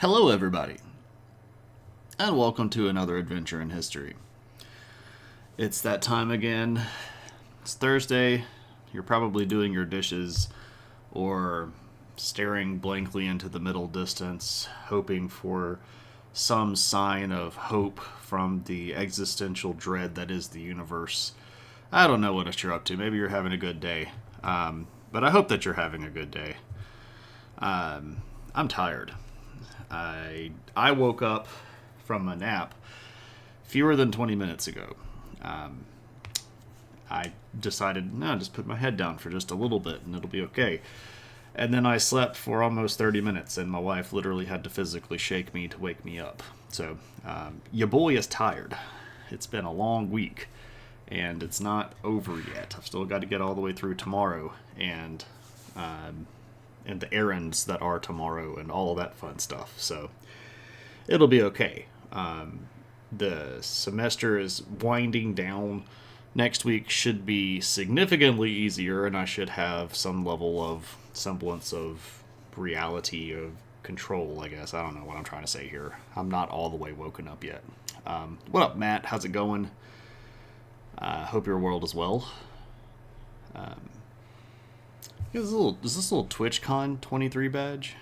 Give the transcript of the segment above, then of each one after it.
Hello, everybody, and welcome to another adventure in history. It's that time again. It's Thursday. You're probably doing your dishes or staring blankly into the middle distance, hoping for some sign of hope from the existential dread that is the universe. I don't know what you're up to. Maybe you're having a good day. But I hope that you're having a good day. I'm tired. I woke up from a nap fewer than 20 minutes ago. I decided, no, just put my head down for just a little bit and it'll be okay. And then I slept for almost 30 minutes, and my wife literally had to physically shake me to wake me up. So, your boy is tired. It's been a long week, and it's not over yet. I've still got to get all the way through tomorrow, and the errands that are tomorrow, and all of that fun stuff. So, it'll be okay. The semester is winding down. Next week should be significantly easier, and I should have some level of semblance of reality, of control, I guess. I don't know what I'm trying to say here. I'm not all the way woken up yet. What up, Matt? How's it going? Hope your world is well. Is this little TwitchCon 23 badge?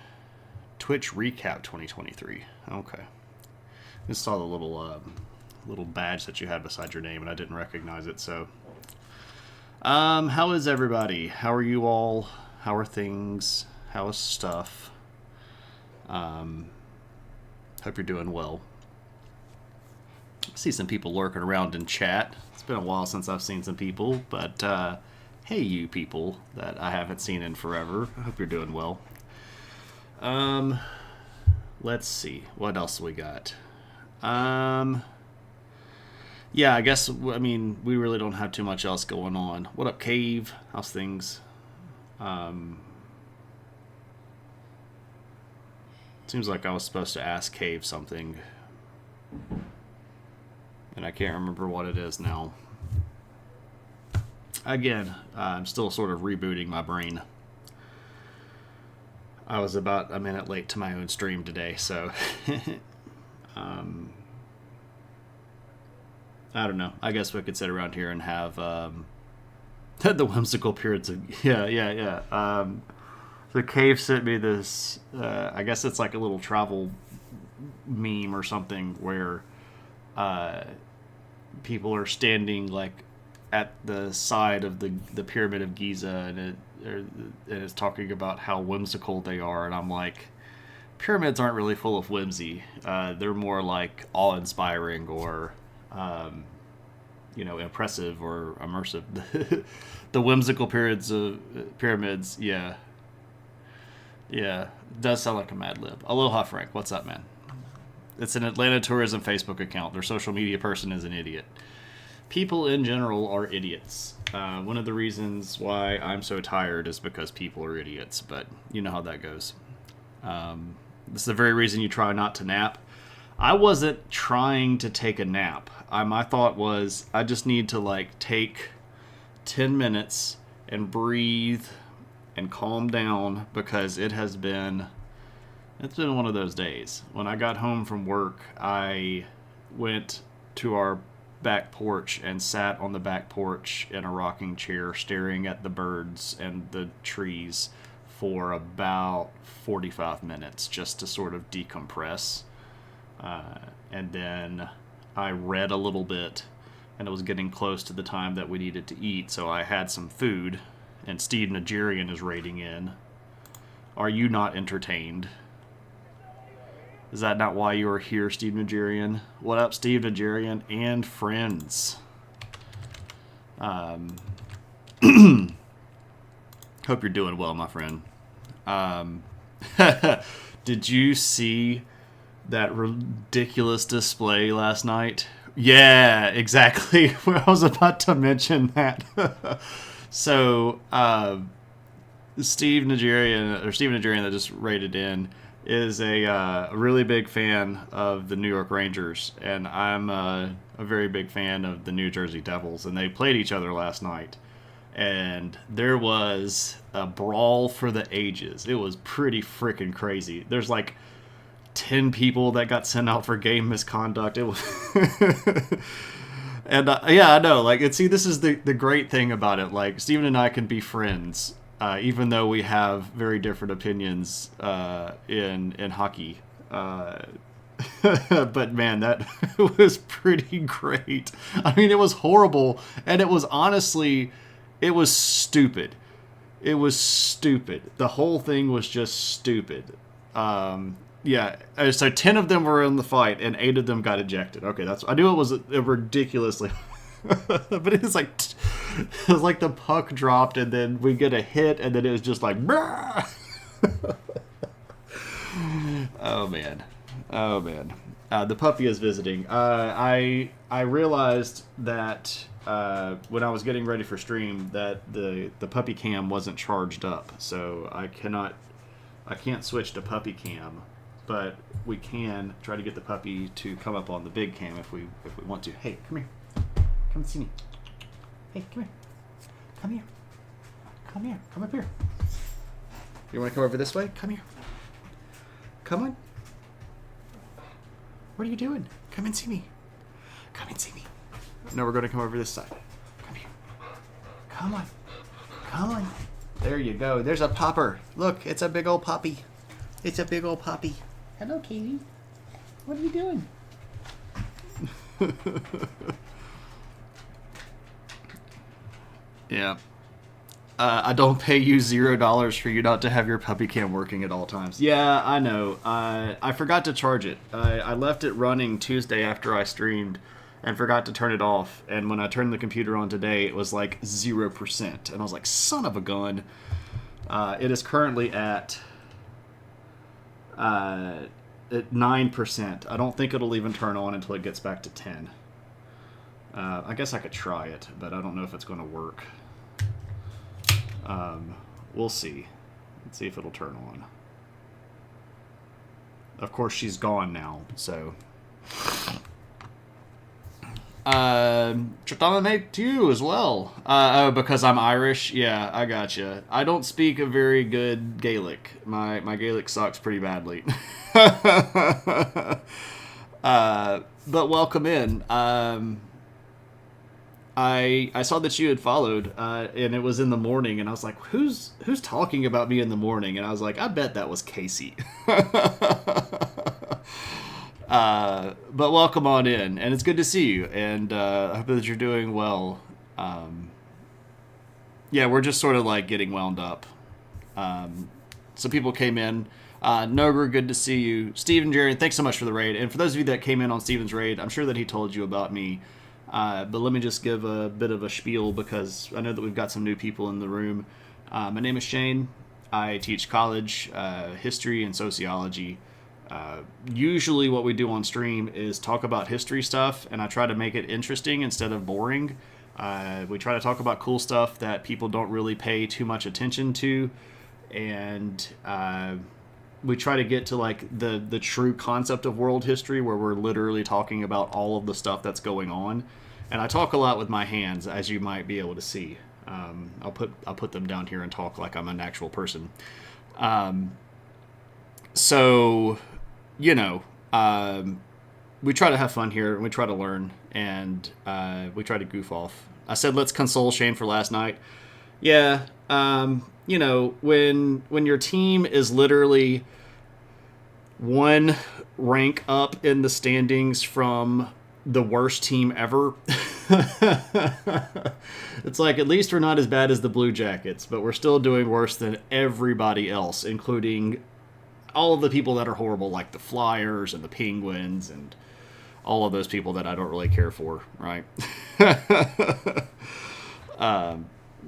Twitch Recap 2023. Okay. I saw the little badge that you had beside your name, and I didn't recognize it. So, how is everybody? How are you all? How are things? How is stuff? Hope you're doing well. I see some people lurking around in chat. It's been a while since I've seen some people, but hey, you people that I haven't seen in forever. I hope you're doing well. Let's see what else we got. Yeah, I guess, I mean, we really don't have too much else going on. What up, Cave? How's things? Seems like I was supposed to ask Cave something, and I can't remember what it is now. Again, I'm still sort of rebooting my brain. I was about a minute late to my own stream today, so I don't know. I guess we could sit around here and have the whimsical periods of yeah. The Cave sent me this. I guess it's like a little travel meme or something where people are standing like at the side of the Pyramid of Giza, and it's talking about how whimsical they are, and I'm like, pyramids aren't really full of whimsy. They're more like awe-inspiring or impressive or immersive. The whimsical pyramids, yeah. Yeah, it does sound like a Mad Lib. Aloha, Frank. What's up, man? It's an Atlanta Tourism Facebook account. Their social media person is an idiot. People in general are idiots. One of the reasons why I'm so tired is because people are idiots, but you know how that goes. This is the very reason you try not to nap. I wasn't trying to take a nap. My thought was I just need to take 10 minutes and breathe and calm down, because it's been one of those days. When I got home from work, I went to our back porch and sat on the back porch in a rocking chair staring at the birds and the trees for about 45 minutes just to sort of decompress. And then I read a little bit, and it was getting close to the time that we needed to eat, so I had some food, and Steve Nigerian is raiding in. Are you not entertained? Is that not why you are here, Steve Nigerian? What up, Steve Nigerian and friends? Hope you're doing well, my friend. Did you see that ridiculous display last night? Yeah, exactly. I was about to mention that. So, Steve Nigerian that just raided in is a really big fan of the New York Rangers, and I'm a very big fan of the New Jersey Devils, and they played each other last night. And there was a brawl for the ages. It was pretty freaking crazy. There's like 10 people that got sent out for game misconduct. It was and yeah, I know, like, and see, this is the great thing about it. Like, Steven and I can be friends, even though we have very different opinions in hockey. But man, that was pretty great. I mean, it was horrible, and it was honestly, it was stupid. It was stupid. The whole thing was just stupid. Yeah, so 10 of them were in the fight, and 8 of them got ejected. Okay, that's, I knew it was a ridiculously, but it was like the puck dropped, and then we get a hit, and then it was just like, oh man. The puppy is visiting. I realized that when I was getting ready for stream that the puppy cam wasn't charged up, so I can't switch to puppy cam, but we can try to get the puppy to come up on the big cam if we want to. Hey, come here. Come see me. Hey, come here. Come here. Come here. Come up here. You want to come over this way? Come here. Come on. What are you doing? Come and see me. Come and see me. No, we're going to come over this side. Come here. Come on. Come on. There you go. There's a popper. Look, it's a big old puppy. It's a big old puppy. Hello, Katie. What are you doing? Yeah. I don't pay you $0 for you not to have your puppy cam working at all times. Yeah, I know. I forgot to charge it. I left it running Tuesday after I streamed and forgot to turn it off. And when I turned the computer on today, it was like 0%. And I was like, son of a gun. It is currently at 9%. I don't think it'll even turn on until it gets back to 10. I guess I could try it, but I don't know if it's going to work. We'll see. Let's see if it'll turn on. Of course, she's gone now, so. Sultanate to you as well. Oh, because I'm Irish? Yeah, I gotcha. I don't speak a very good Gaelic. My Gaelic sucks pretty badly. But welcome in. I saw that you had followed, and it was in the morning, and I was like, who's talking about me in the morning? And I was like, I bet that was Casey. But welcome on in, and it's good to see you, and I hope that you're doing well. Yeah, we're just sort of like getting wound up. Some people came in. Noger, good to see you. Steven, Jerry, thanks so much for the raid. And for those of you that came in on Steven's raid, I'm sure that he told you about me. But let me just give a bit of a spiel because I know that we've got some new people in the room. My name is Shane. I teach college history and sociology. Usually what we do on stream is talk about history stuff, and I try to make it interesting instead of boring. We try to talk about cool stuff that people don't really pay too much attention to, and we try to get to like the true concept of world history, where we're literally talking about all of the stuff that's going on. And I talk a lot with my hands, as you might be able to see. I'll put them down here and talk like I'm an actual person. So, you know, we try to have fun here, and we try to learn, and we try to goof off. I said let's console Shane for last night. Yeah, you know, when your team is literally one rank up in the standings from the worst team ever, it's like, at least we're not as bad as the Blue Jackets, but we're still doing worse than everybody else, including all of the people that are horrible, like the Flyers and the Penguins and all of those people that I don't really care for, right?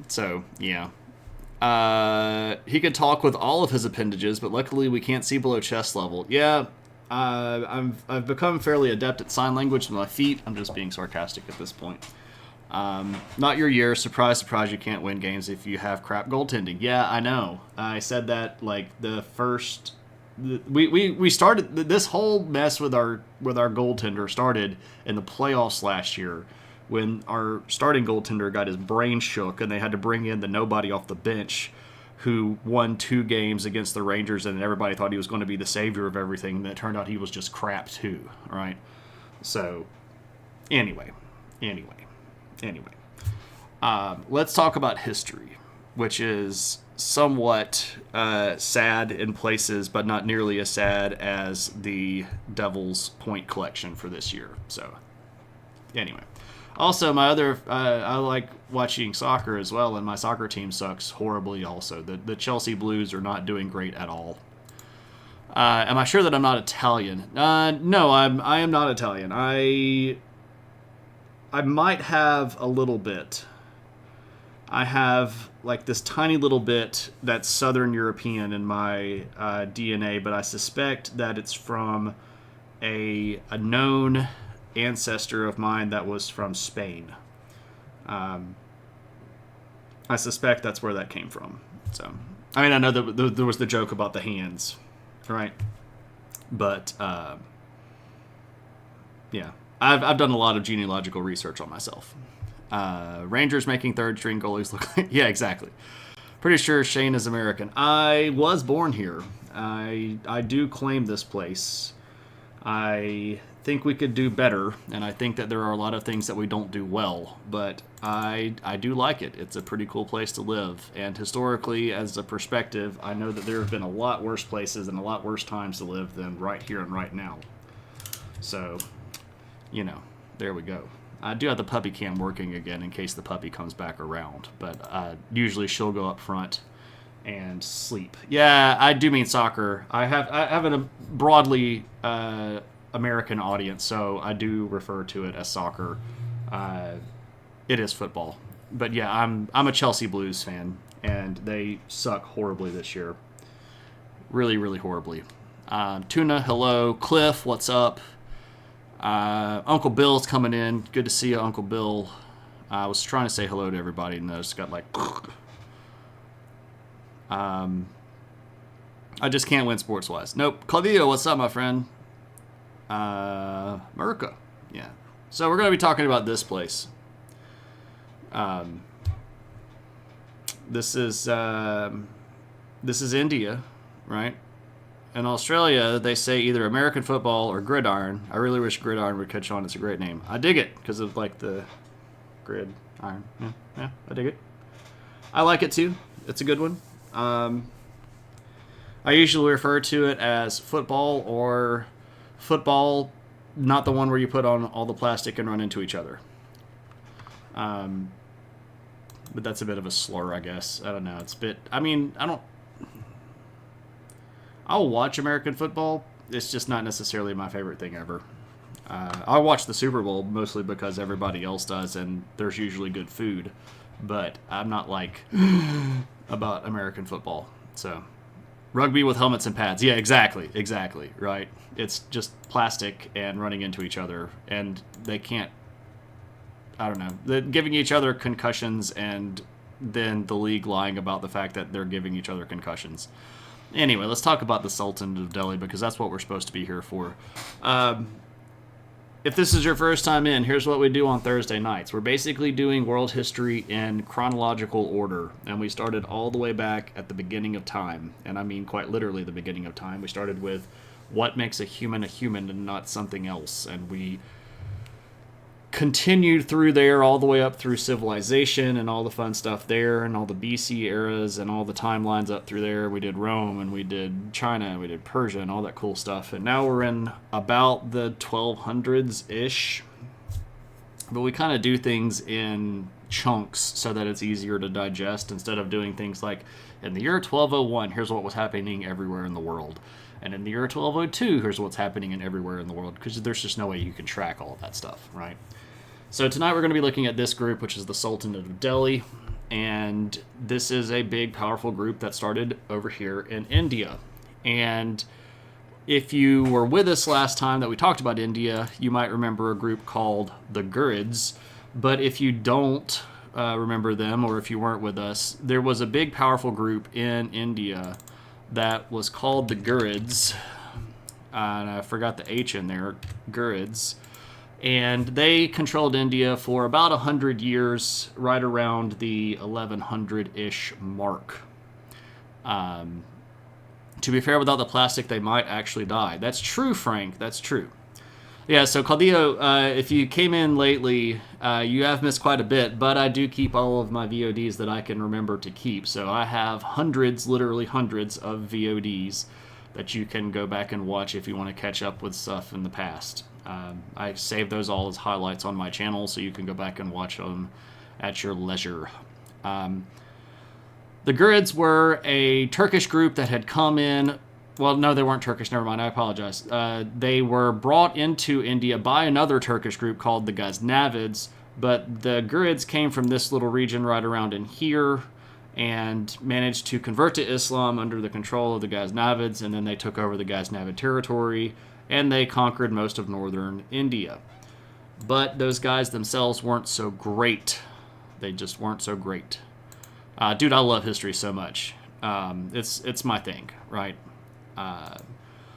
So, yeah. He could talk with all of his appendages, but luckily we can't see below chest level. Yeah, I've become fairly adept at sign language with my feet. I'm just being sarcastic at this point. Not your year. Surprise, surprise, you can't win games if you have crap goaltending. Yeah, I know. I said that like the first... We started... This whole mess with our goaltender started in the playoffs last year, when our starting goaltender got his brain shook and they had to bring in the nobody off the bench who won 2 games against the Rangers, and everybody thought he was going to be the savior of everything. And it turned out he was just crap too, right? So, anyway. Let's talk about history, which is somewhat sad in places, but not nearly as sad as the Devils' point collection for this year. So, anyway. Also, I like watching soccer as well, and my soccer team sucks horribly also. The Chelsea Blues are not doing great at all. Am I sure that I'm not Italian? No, I am not Italian. I might have a little bit. I have like this tiny little bit that's Southern European in my DNA, but I suspect that it's from a known ancestor of mine that was from Spain. I suspect that's where that came from. So, I mean, I know that there was the joke about the hands, right? But yeah, I've done a lot of genealogical research on myself. Rangers making third string goalies look like... Yeah, exactly. Pretty sure Shane is American. I was born here. I do claim this place. I think we could do better, and I think that there are a lot of things that we don't do well, but I do like it. It's a pretty cool place to live, and historically, as a perspective, I know that there have been a lot worse places and a lot worse times to live than right here and right now. So, you know, there we go. I do have the puppy cam working again in case the puppy comes back around, but usually she'll go up front and sleep. Yeah, I do mean soccer. I have a broadly American audience, so I do refer to it as soccer. It is football, but yeah, I'm a Chelsea Blues fan, and they suck horribly this year. Really, really horribly. Tuna, hello. Cliff, what's up? Uncle Bill's coming in. Good to see you, Uncle Bill. I was trying to say hello to everybody, and I just got like... I just can't win sports-wise. Nope. Claudio, what's up, my friend? Merca. Yeah. So we're going to be talking about this place. This is India, right? In Australia, they say either American football or gridiron. I really wish gridiron would catch on. It's a great name. I dig it because of like the gridiron. Yeah, I dig it. I like it too. It's a good one. I usually refer to it as football or football, not the one where you put on all the plastic and run into each other. But that's a bit of a slur, I guess. I don't know. It's a bit... I mean, I'll watch American football. It's just not necessarily my favorite thing ever. I watch the Super Bowl mostly because everybody else does, and there's usually good food. But I'm not like about American football. So, rugby with helmets and pads. Yeah, exactly, right? It's just plastic and running into each other, and they can't... I don't know. They're giving each other concussions, and then the league lying about the fact that they're giving each other concussions. Anyway, let's talk about the Sultanate of Delhi, because that's what we're supposed to be here for. If this is your first time in, here's what we do on Thursday nights. We're basically doing world history in chronological order, and we started all the way back at the beginning of time, and I mean quite literally the beginning of time. We started with what makes a human and not something else, and we continued through there all the way up through civilization and all the fun stuff there and all the BC eras and all the timelines up through there. We did Rome and we did China and we did Persia and all that cool stuff. And now we're in about the 1200s-ish. But we kind of do things in chunks so that it's easier to digest instead of doing things like, in the year 1201, here's what was happening everywhere in the world. And in the year 1202, here's what's happening in everywhere in the world, because there's just no way you can track all of that stuff, right? So tonight we're going to be looking at this group, which is the Sultanate of Delhi, and this is a big, powerful group that started over here in India. And if you were with us last time that we talked about India, you might remember a group called the Gurids, but if you don't remember them, or if you weren't with us, there was a big, powerful group in India that was called the Gurids, and I forgot the H in there, Gurids. And they controlled India for about 100 years, right around the 1100-ish mark. To be fair, without the plastic, they might actually die. That's true, Frank. That's true. Yeah, so Caldillo, if you came in lately, you have missed quite a bit, but I do keep all of my VODs that I can remember to keep. So I have hundreds, literally hundreds of VODs that you can go back and watch if you want to catch up with stuff in the past. I save those all as highlights on my channel, so you can go back and watch them at your leisure. The Gurids were a Turkish group that had come in. Well, no, they weren't Turkish. Never mind. I apologize. They were brought into India by another Turkish group called the Ghaznavids, but the Gurids came from this little region right around in here and managed to convert to Islam under the control of the Ghaznavids, and then they took over the Ghaznavid territory, and they conquered most of northern India. But those guys themselves weren't so great. They just weren't so great. Dude, I love history so much. It's my thing, right?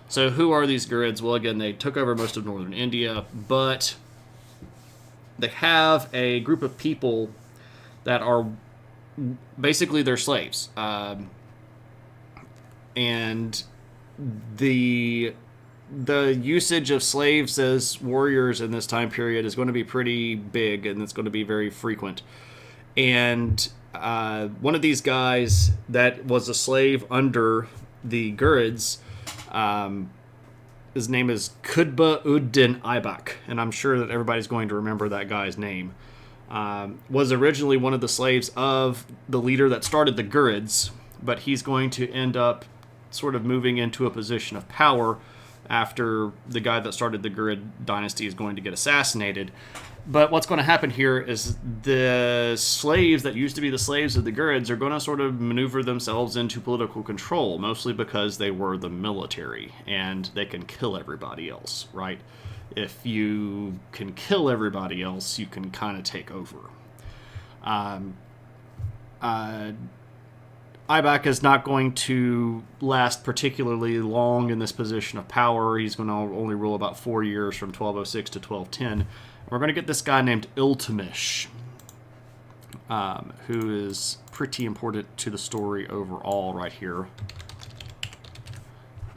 So who are these Gurids? Well, again, they took over most of northern India, but they have a group of people that are basically their slaves. And the usage of slaves as warriors in this time period is going to be pretty big, and it's going to be very frequent. And one of these guys that was a slave under the Gurids, his name is Qutb ud-Din Aibak, and I'm sure that everybody's going to remember that guy's name, was originally one of the slaves of the leader that started the Gurids, but he's going to end up sort of moving into a position of power after the guy that started the Gurid dynasty is going to get assassinated. But what's going to happen here is the slaves that used to be the slaves of the Gurids are going to sort of maneuver themselves into political control, mostly because they were the military, and they can kill everybody else, right? If you can kill everybody else, you can kind of take over. Aibak is not going to last particularly long in this position of power. He's going to only rule about 4 years, from 1206 to 1210. We're going to get this guy named Iltutmish, who is pretty important to the story overall right here,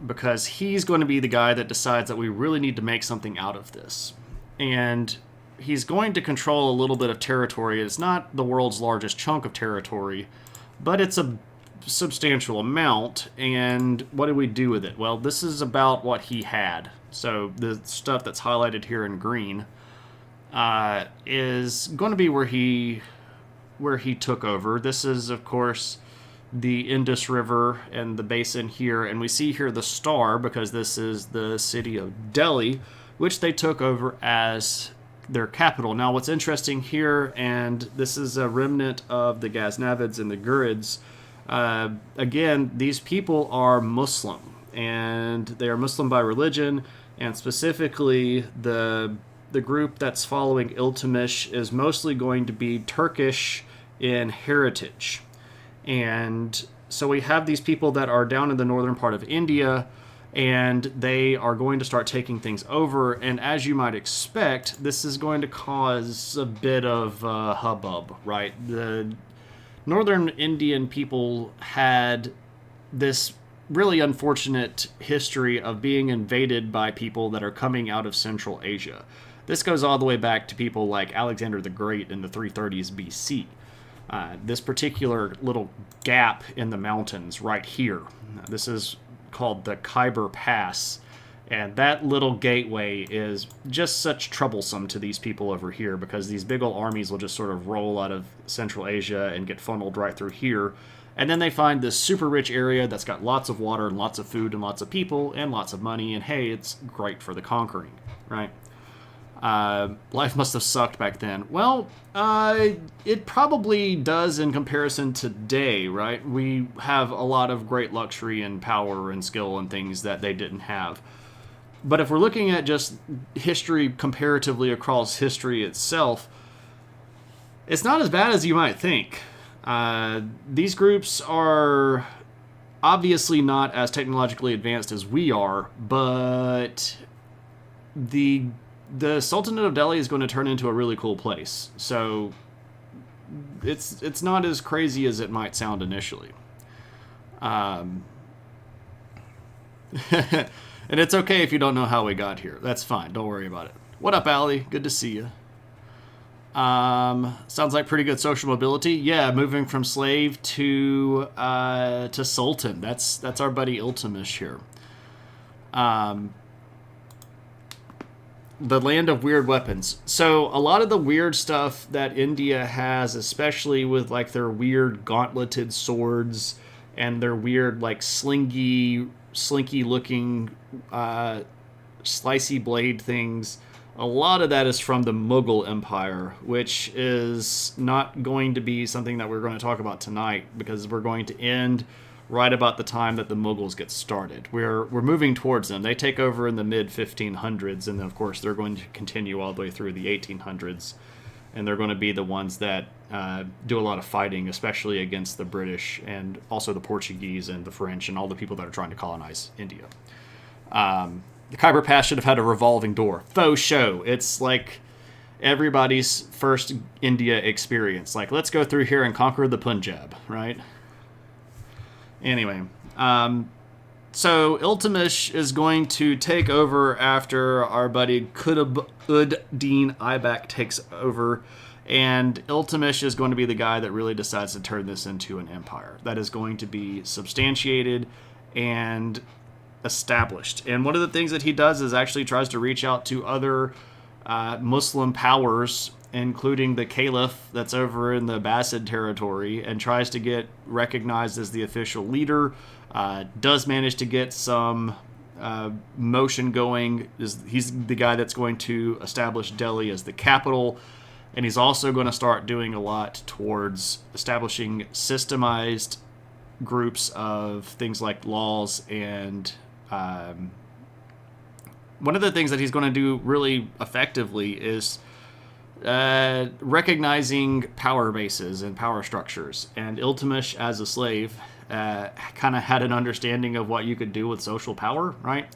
because he's going to be the guy that decides that we really need to make something out of this. And he's going to control a little bit of territory. It's not the world's largest chunk of territory, but it's a substantial amount. And what do we do with it? Well, this is about what he had. So the stuff that's highlighted here in green is going to be where he took over. This is, of course, the Indus River and the basin here, and we see here the star because this is the city of Delhi, which they took over as their capital. Now, what's interesting here, and this is a remnant of the Ghaznavids and the Gurids, again, these people are Muslim, and they are Muslim by religion, and specifically the group that's following Iltutmish is mostly going to be Turkish in heritage. And so we have these people that are down in the northern part of India, and they are going to start taking things over. And as you might expect, this is going to cause a bit of hubbub, right? The northern Indian people had this really unfortunate history of being invaded by people that are coming out of Central Asia. This goes all the way back to people like Alexander the Great in the 330s BC. This particular little gap in the mountains right here, this is called the Khyber Pass, and that little gateway is just such troublesome to these people over here because these big old armies will just sort of roll out of Central Asia and get funneled right through here, and then they find this super rich area that's got lots of water and lots of food and lots of people and lots of money, and hey, it's great for the conquering, right? Life must have sucked back then. Well, it probably does in comparison to today, right? We have a lot of great luxury and power and skill and things that they didn't have. But if we're looking at just history comparatively across history itself, it's not as bad as you might think. These groups are obviously not as technologically advanced as we are, but the Sultanate of Delhi is going to turn into a really cool place. So it's not as crazy as it might sound initially. Um, and it's okay if you don't know how we got here. That's fine. Don't worry about it. What up, Allie? Good to see you. Sounds like pretty good social mobility. Yeah, moving from slave to sultan. That's our buddy Iltutmish here. The land of weird weapons. So a lot of the weird stuff that India has, especially with like their weird gauntleted swords and their weird like slinky looking slicey blade things, a lot of that is from the Mughal Empire, which is not going to be something that we're going to talk about tonight because we're going to end right about the time that the Mughals get started. We're moving towards them. They take over in the mid 1500s, and of course they're going to continue all the way through the 1800s, and they're going to be the ones that do a lot of fighting, especially against the British and also the Portuguese and the French and all the people that are trying to colonize India. The Khyber Pass should have had a revolving door. Faux show. It's like everybody's first India experience. Like, let's go through here and conquer the Punjab, right? Anyway, so Iltutmish is going to take over after our buddy Qutb-ud-Din Aibak takes over, and Iltutmish is going to be the guy that really decides to turn this into an empire that is going to be substantiated and established. And one of the things that he does is actually tries to reach out to other Muslim powers, including the Caliph that's over in the Abbasid territory, and tries to get recognized as the official leader. Does manage to get some motion going. He's the guy that's going to establish Delhi as the capital, and he's also going to start doing a lot towards establishing systemized groups of things like laws. And one of the things that he's going to do really effectively is recognizing power bases and power structures. And Iltutmish, as a slave, kind of had an understanding of what you could do with social power, right?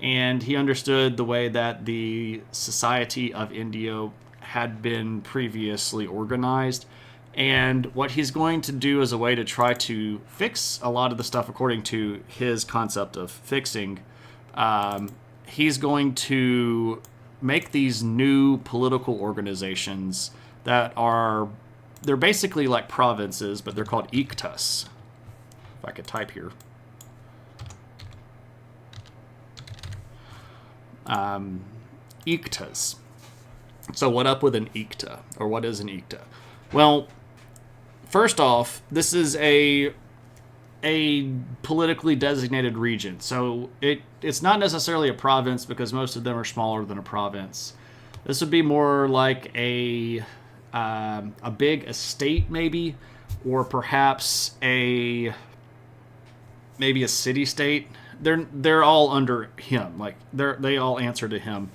And he understood the way that the society of India had been previously organized. And what he's going to do as a way to try to fix a lot of the stuff according to his concept of fixing, he's going to make these new political organizations that they're basically like provinces, but they're called iqtas. If I could type here. Iqtas. So what up with an iqta? Or what is an iqta? Well, first off, this is a politically designated region. So it's not necessarily a province because most of them are smaller than a province. This would be more like a big estate maybe, or perhaps maybe a city-state. They're all under him. Like they all answer to him.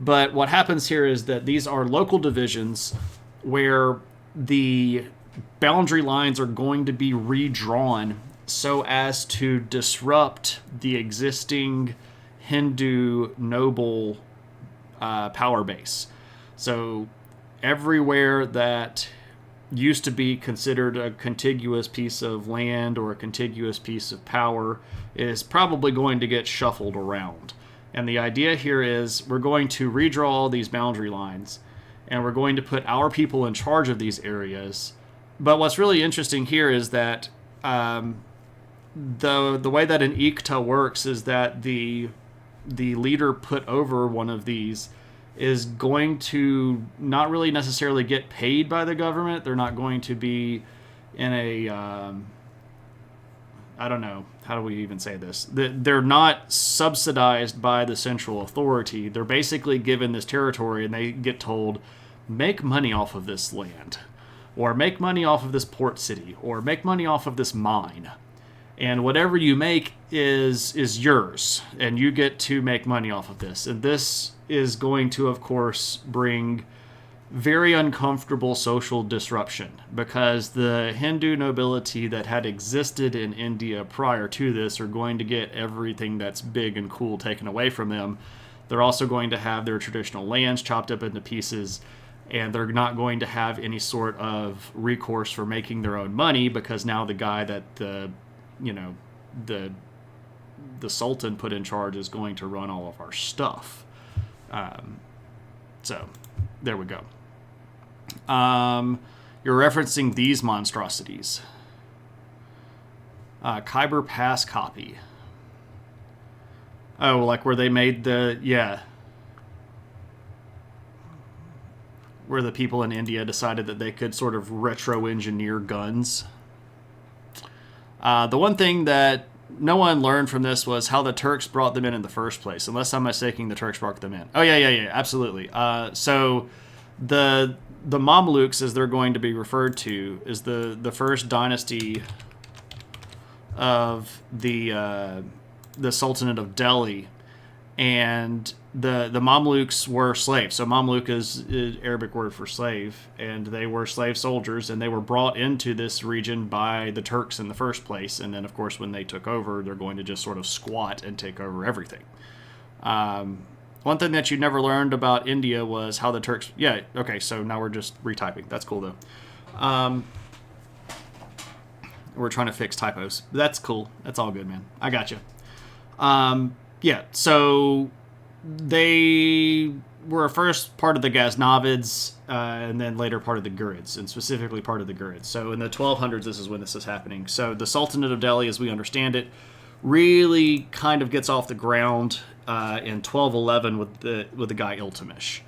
But what happens here is that these are local divisions where the boundary lines are going to be redrawn so as to disrupt the existing Hindu noble power base. So everywhere that used to be considered a contiguous piece of land or a contiguous piece of power is probably going to get shuffled around. And the idea here is we're going to redraw all these boundary lines, and we're going to put our people in charge of these areas. But what's really interesting here is that the way that an iqta works is that the leader put over one of these is going to not really necessarily get paid by the government. They're not going to be in a I don't know, how do we even say this? They're not subsidized by the central authority. They're basically given this territory and they get told, make money off of this land, or make money off of this port city, or make money off of this mine. And whatever you make is yours, and you get to make money off of this. And this is going to, of course, bring very uncomfortable social disruption, because the Hindu nobility that had existed in India prior to this are going to get everything that's big and cool taken away from them. They're also going to have their traditional lands chopped up into pieces, and they're not going to have any sort of recourse for making their own money, because now the guy that the the Sultan put in charge is going to run all of our stuff. So there we go. You're referencing these monstrosities. Khyber Pass copy. Oh, like where they made where the people in India decided that they could sort of retro-engineer guns. The one thing that no one learned from this was how the Turks brought them in the first place. Unless I'm mistaken, the Turks brought them in. Oh, yeah, absolutely. So the Mamluks, as they're going to be referred to, is the first dynasty of the Sultanate of Delhi. And the Mamluks were slaves. So Mamluk is Arabic word for slave, and they were slave soldiers, and they were brought into this region by the Turks in the first place. And then, of course, when they took over, they're going to just sort of squat and take over everything. One thing that you never learned about India was how the Turks... Yeah, okay, so now we're just retyping. That's cool, though. We're trying to fix typos. That's cool. That's all good, man. I got you. Yeah, so they were first part of the Ghaznavids, and then later part of the Ghurids, and specifically part of the Ghurids. So in the 1200s, this is when this is happening. So the Sultanate of Delhi, as we understand it, really kind of gets off the ground in 1211 with the guy Iltutmish.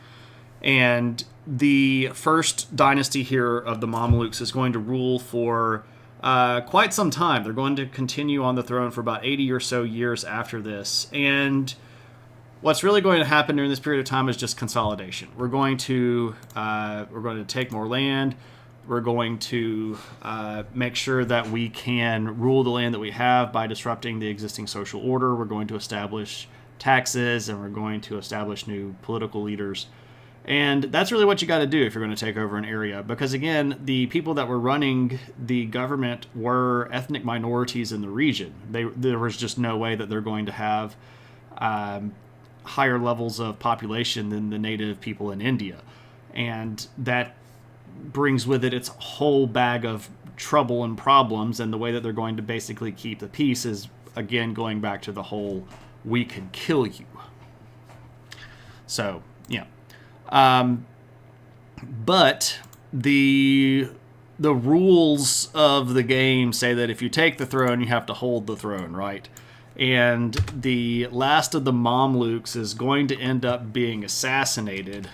And the first dynasty here of the Mamluks is going to rule for quite some time. They're going to continue on the throne for about 80 or so years after this. And what's really going to happen during this period of time is just consolidation. We're going to take more land. We're going to make sure that we can rule the land that we have by disrupting the existing social order. We're going to establish taxes, and we're going to establish new political leaders. And that's really what you got to do if you're going to take over an area. Because, again, the people that were running the government were ethnic minorities in the region. There was just no way that they're going to have higher levels of population than the native people in India. And that brings with it its whole bag of trouble and problems. And the way that they're going to basically keep the peace is, again, going back to the whole, we can kill you. So, yeah. But the rules of the game say that if you take the throne, you have to hold the throne, right? And the last of the Mamluks is going to end up being assassinated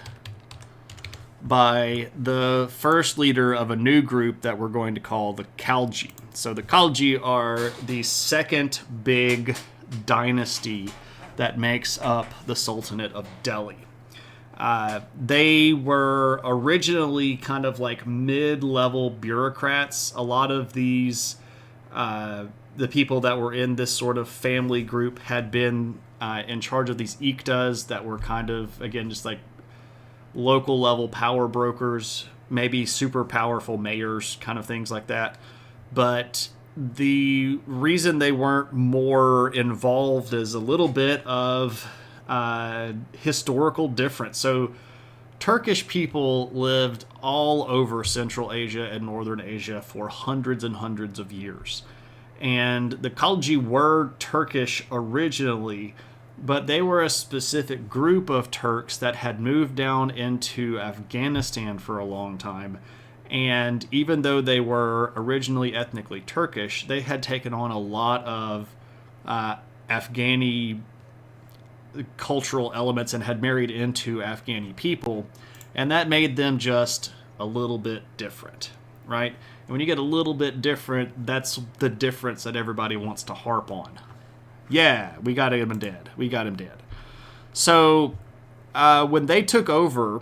by the first leader of a new group that we're going to call the Khalji. So the Khalji are the second big dynasty that makes up the Sultanate of Delhi. They were originally kind of like mid-level bureaucrats. A lot of these, the people that were in this sort of family group had been in charge of these iqtas that were kind of, again, just like local level power brokers, maybe super powerful mayors, kind of things like that. But the reason they weren't more involved is a little bit of historical difference. So Turkish people lived all over Central Asia and Northern Asia for hundreds and hundreds of years. And the Khalji were Turkish originally, but they were a specific group of Turks that had moved down into Afghanistan for a long time. And even though they were originally ethnically Turkish, they had taken on a lot of Afghani cultural elements and had married into Afghani people. And that made them just a little bit different, right? And when you get a little bit different, that's the difference that everybody wants to harp on. Yeah, we got him dead. We got him dead. So when they took over,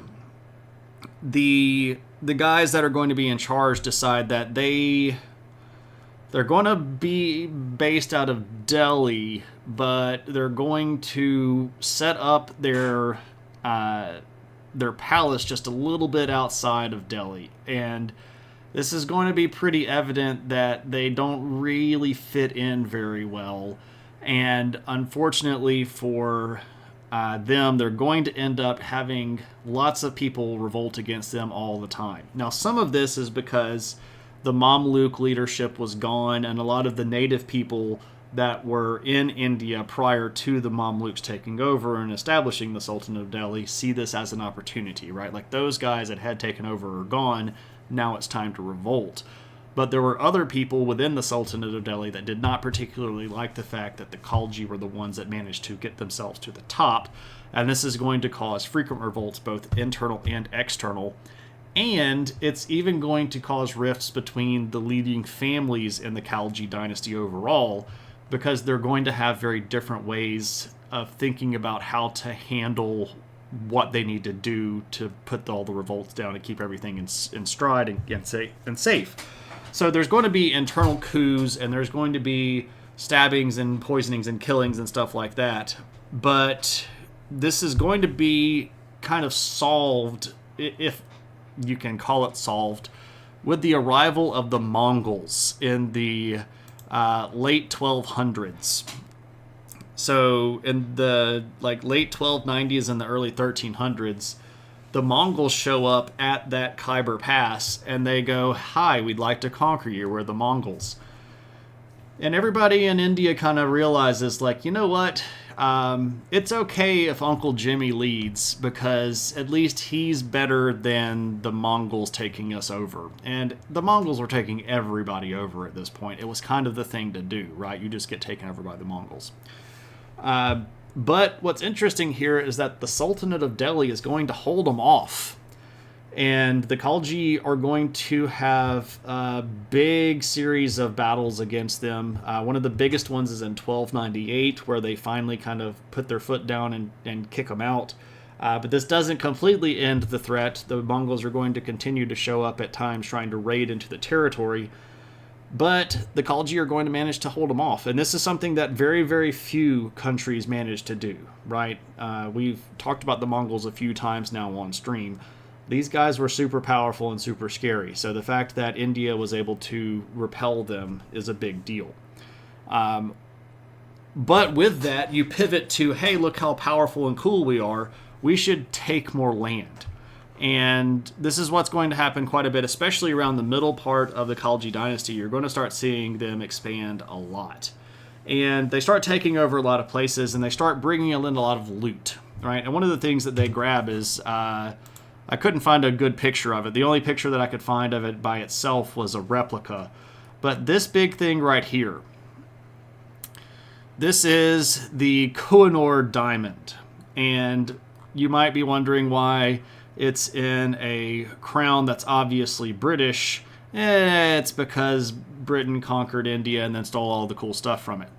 the guys that are going to be in charge decide that they're going to be based out of Delhi, but they're going to set up their palace just a little bit outside of Delhi. And this is going to be pretty evident that they don't really fit in very well. And unfortunately for them, they're going to end up having lots of people revolt against them all the time. Now, some of this is because the Mamluk leadership was gone, and a lot of the native people that were in India prior to the Mamluks taking over and establishing the Sultanate of Delhi see this as an opportunity, right? Like those guys that had taken over are gone. Now it's time to revolt. But there were other people within the Sultanate of Delhi that did not particularly like the fact that the Khalji were the ones that managed to get themselves to the top. And this is going to cause frequent revolts, both internal and external. And it's even going to cause rifts between the leading families in the Khalji dynasty overall, because they're going to have very different ways of thinking about how to handle what they need to do to put all the revolts down and keep everything in stride and safe. So there's going to be internal coups, and there's going to be stabbings and poisonings and killings and stuff like that. But this is going to be kind of solved, if you can call it solved, with the arrival of the Mongols in the late 1200s. So in the late 1290s and the early 1300s, the Mongols show up at that Khyber Pass and they go, "Hi, we'd like to conquer you. We're the Mongols." And everybody in India kind of realizes, you know what? It's okay if Uncle Jimmy leads, because at least he's better than the Mongols taking us over. And the Mongols were taking everybody over at this point. It was kind of the thing to do, right? You just get taken over by the Mongols. But what's interesting here is that the Sultanate of Delhi is going to hold them off. And the Khalji are going to have a big series of battles against them. One of the biggest ones is in 1298, where they finally kind of put their foot down and kick them out. But this doesn't completely end the threat. The Mongols are going to continue to show up at times trying to raid into the territory. But the Khalji are going to manage to hold them off. And this is something that very, very few countries manage to do, right? We've talked about the Mongols a few times now on stream. These guys were super powerful and super scary. So the fact that India was able to repel them is a big deal. But with that, you pivot to, hey, look how powerful and cool we are. We should take more land. And this is what's going to happen quite a bit, especially around the middle part of the Khalji dynasty. You're going to start seeing them expand a lot. And they start taking over a lot of places, and they start bringing in a lot of loot, right? And one of the things that they grab is... I couldn't find a good picture of it. The only picture that I could find of it by itself was a replica. But this big thing right here, this is the Kohinoor diamond. And you might be wondering why it's in a crown that's obviously British. It's because Britain conquered India and then stole all the cool stuff from it.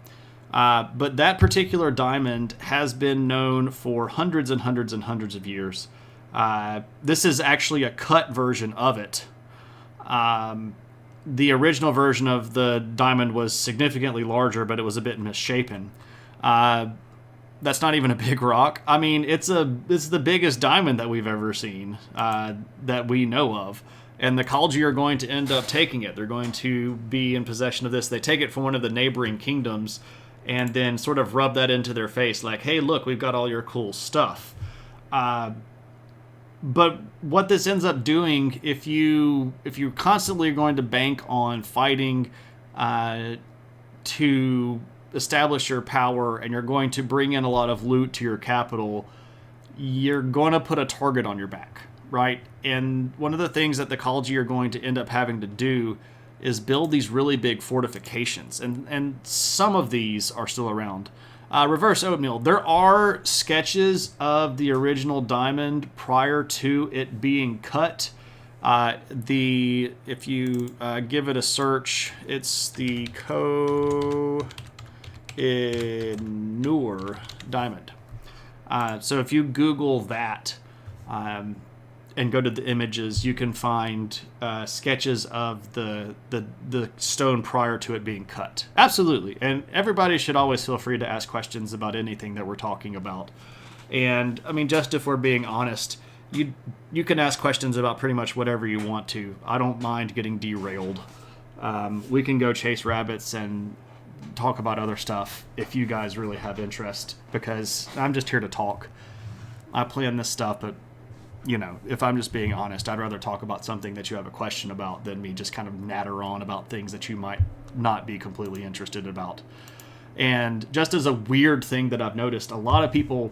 But that particular diamond has been known for hundreds and hundreds and hundreds of years. This is actually a cut version of it. The original version of the diamond was significantly larger, but it was a bit misshapen. That's not even a big rock. I mean, it's the biggest diamond that we've ever seen, that we know of. And the Khalji are going to end up taking it. They're going to be in possession of this. They take it from one of the neighboring kingdoms and then sort of rub that into their face like, hey, look, we've got all your cool stuff. But what this ends up doing, if you constantly are going to bank on fighting to establish your power, and you're going to bring in a lot of loot to your capital, you're going to put a target on your back, right? And one of the things that the Khalji are going to end up having to do is build these really big fortifications, and some of these are still around. Reverse oatmeal. There are sketches of the original diamond prior to it being cut. If you give it a search, it's the Kohinoor diamond. So if you Google that and go to the images, you can find sketches of the stone prior to it being cut. Absolutely. And everybody should always feel free to ask questions about anything that we're talking about. And, I mean, just if we're being honest, you can ask questions about pretty much whatever you want to. I don't mind getting derailed. We can go chase rabbits and talk about other stuff if you guys really have interest, because I'm just here to talk. I plan this stuff, but if I'm just being honest, I'd rather talk about something that you have a question about than me just kind of natter on about things that you might not be completely interested about. And just as a weird thing that I've noticed, a lot of people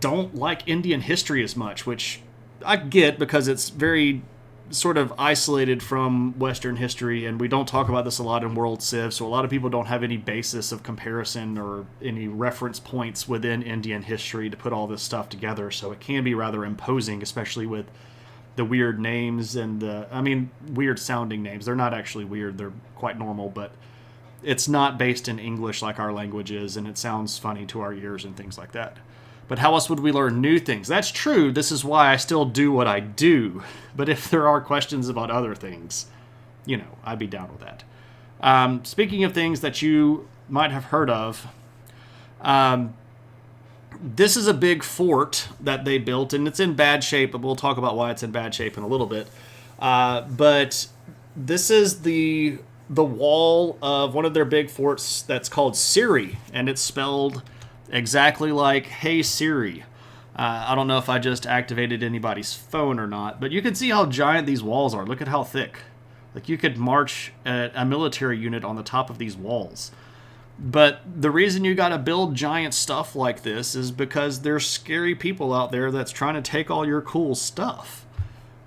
don't like Indian history as much, which I get because it's very sort of isolated from Western history, and we don't talk about this a lot in World Civ, so a lot of people don't have any basis of comparison or any reference points within Indian history to put all this stuff together, so it can be rather imposing, especially with the weird names and weird sounding names. They're not actually weird, they're quite normal, but it's not based in English like our language is, and it sounds funny to our ears and things like that. But how else would we learn new things? That's true. This is why I still do what I do. But if there are questions about other things, I'd be down with that. Speaking of things that you might have heard of, this is a big fort that they built, and it's in bad shape, but we'll talk about why it's in bad shape in a little bit. But this is the wall of one of their big forts that's called Siri, and it's spelled exactly like "Hey Siri." I don't know if I just activated anybody's phone or not, but you can see how giant these walls are. Look at how thick. Like, you could march a military unit on the top of these walls. But the reason you gotta build giant stuff like this is because there's scary people out there that's trying to take all your cool stuff.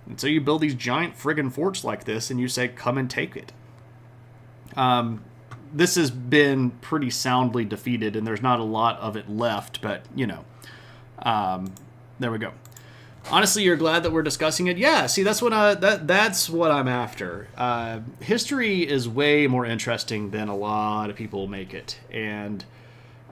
And so you build these giant friggin' forts like this, and you say, come and take it. This has been pretty soundly defeated, and there's not a lot of it left, but, there we go. Honestly, you're glad that we're discussing it? Yeah, see, that's what I'm after. History is way more interesting than a lot of people make it, and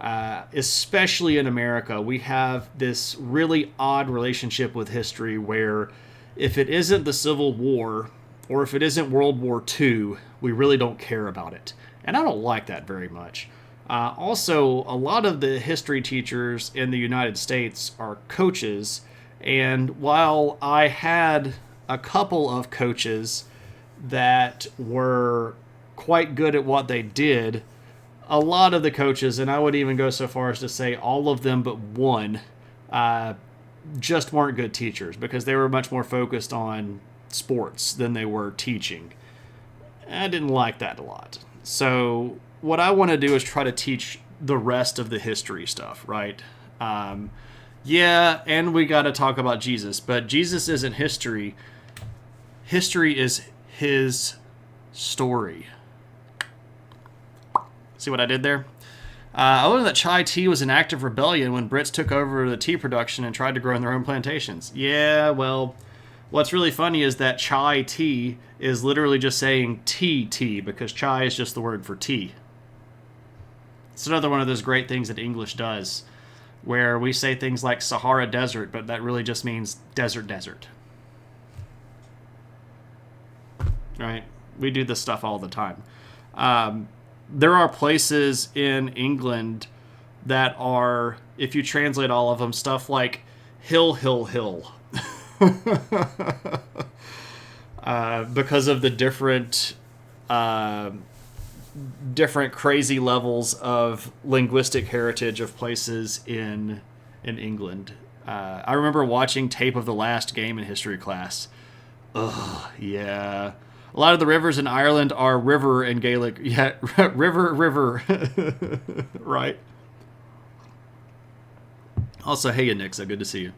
especially in America, we have this really odd relationship with history where if it isn't the Civil War, or if it isn't World War II, we really don't care about it. And I don't like that very much. Also, a lot of the history teachers in the United States are coaches, and while I had a couple of coaches that were quite good at what they did, a lot of the coaches, and I would even go so far as to say all of them but one, just weren't good teachers because they were much more focused on sports than they were teaching. I didn't like that a lot. So what I want to do is try to teach the rest of the history stuff, right? Yeah, and we got to talk about Jesus, but Jesus isn't history. History is his story. See what I did there? I learned that chai tea was an act of rebellion when Brits took over the tea production and tried to grow in their own plantations. Yeah, well, what's really funny is that chai tea is literally just saying tea, because chai is just the word for tea. It's another one of those great things that English does, where we say things like Sahara Desert, but that really just means desert. Right? We do this stuff all the time. There are places in England that are, if you translate all of them, stuff like hill. Because of the different crazy levels of linguistic heritage of places in England. I remember watching tape of the last game in history class. Ugh, yeah. A lot of the rivers in Ireland are river in Gaelic. Yeah, river. Right. Also, hey, Nixa, good to see you.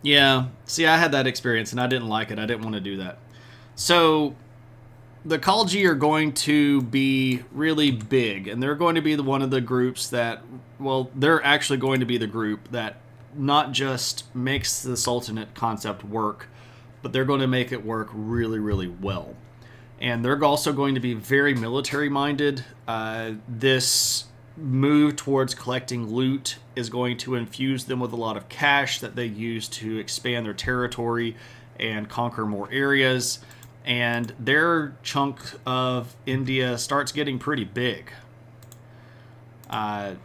Yeah, see, I had that experience, and I didn't like it. I didn't want to do that. So, the Khalji are going to be really big, and they're going to be one of the groups that, well, they're actually going to be the group that not just makes the Sultanate concept work, but they're going to make it work really, really well. And they're also going to be very military-minded. This move towards collecting loot is going to infuse them with a lot of cash that they use to expand their territory and conquer more areas. And their chunk of India starts getting pretty big.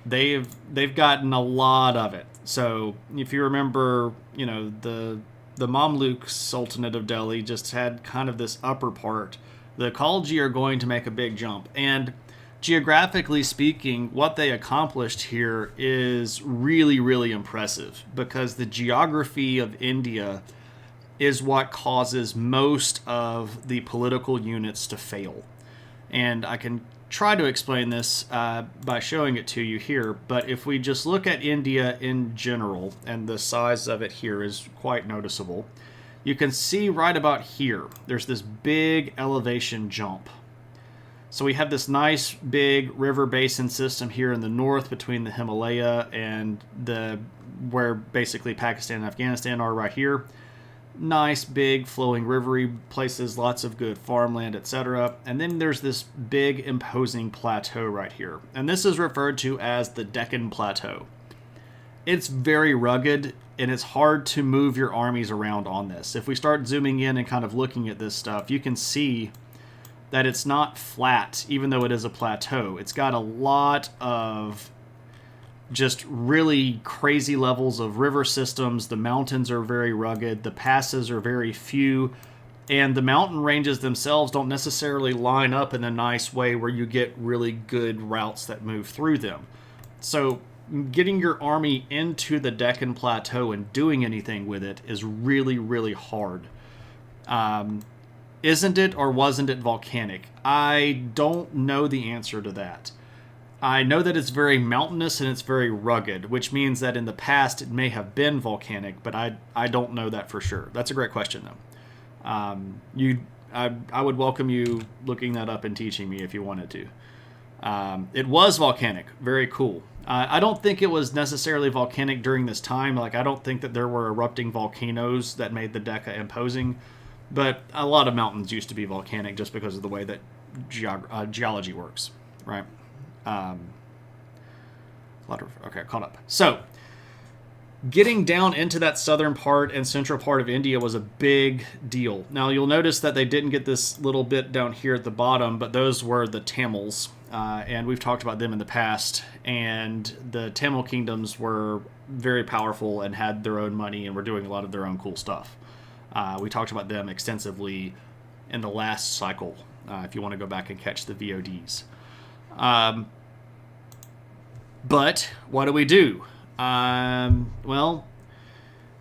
They've gotten a lot of it. So if you remember, the Mamluk Sultanate of Delhi just had kind of this upper part. The Khalji are going to make a big jump. And geographically speaking, what they accomplished here is really, really impressive because the geography of India is what causes most of the political units to fail. And I can try to explain this by showing it to you here, but if we just look at India in general, and the size of it here is quite noticeable, you can see right about here, there's this big elevation jump. So we have this nice big river basin system here in the north between the Himalaya and where basically Pakistan and Afghanistan are right here. Nice big flowing rivery places, lots of good farmland, etc. And then there's this big imposing plateau right here. And this is referred to as the Deccan Plateau. It's very rugged and it's hard to move your armies around on this. If we start zooming in and kind of looking at this stuff, you can see that it's not flat, even though it is a plateau. It's got a lot of just really crazy levels of river systems. The mountains are very rugged. The passes are very few. And the mountain ranges themselves don't necessarily line up in a nice way where you get really good routes that move through them. So getting your army into the Deccan Plateau and doing anything with it is really, really hard. Isn't it or wasn't it volcanic? I don't know the answer to that. I know that it's very mountainous and it's very rugged, which means that in the past it may have been volcanic, but I don't know that for sure. That's a great question, though. I would welcome you looking that up and teaching me if you wanted to. It was volcanic. Very cool. I don't think it was necessarily volcanic during this time. Like, I don't think that there were erupting volcanoes that made the Decca imposing, but a lot of mountains used to be volcanic just because of the way that geology works, right? Okay, caught up. So, getting down into that southern part and central part of India was a big deal. Now, you'll notice that they didn't get this little bit down here at the bottom, but those were the Tamils, and we've talked about them in the past, and the Tamil kingdoms were very powerful and had their own money and were doing a lot of their own cool stuff. We talked about them extensively in the last cycle, if you want to go back and catch the VODs. But what do? Well,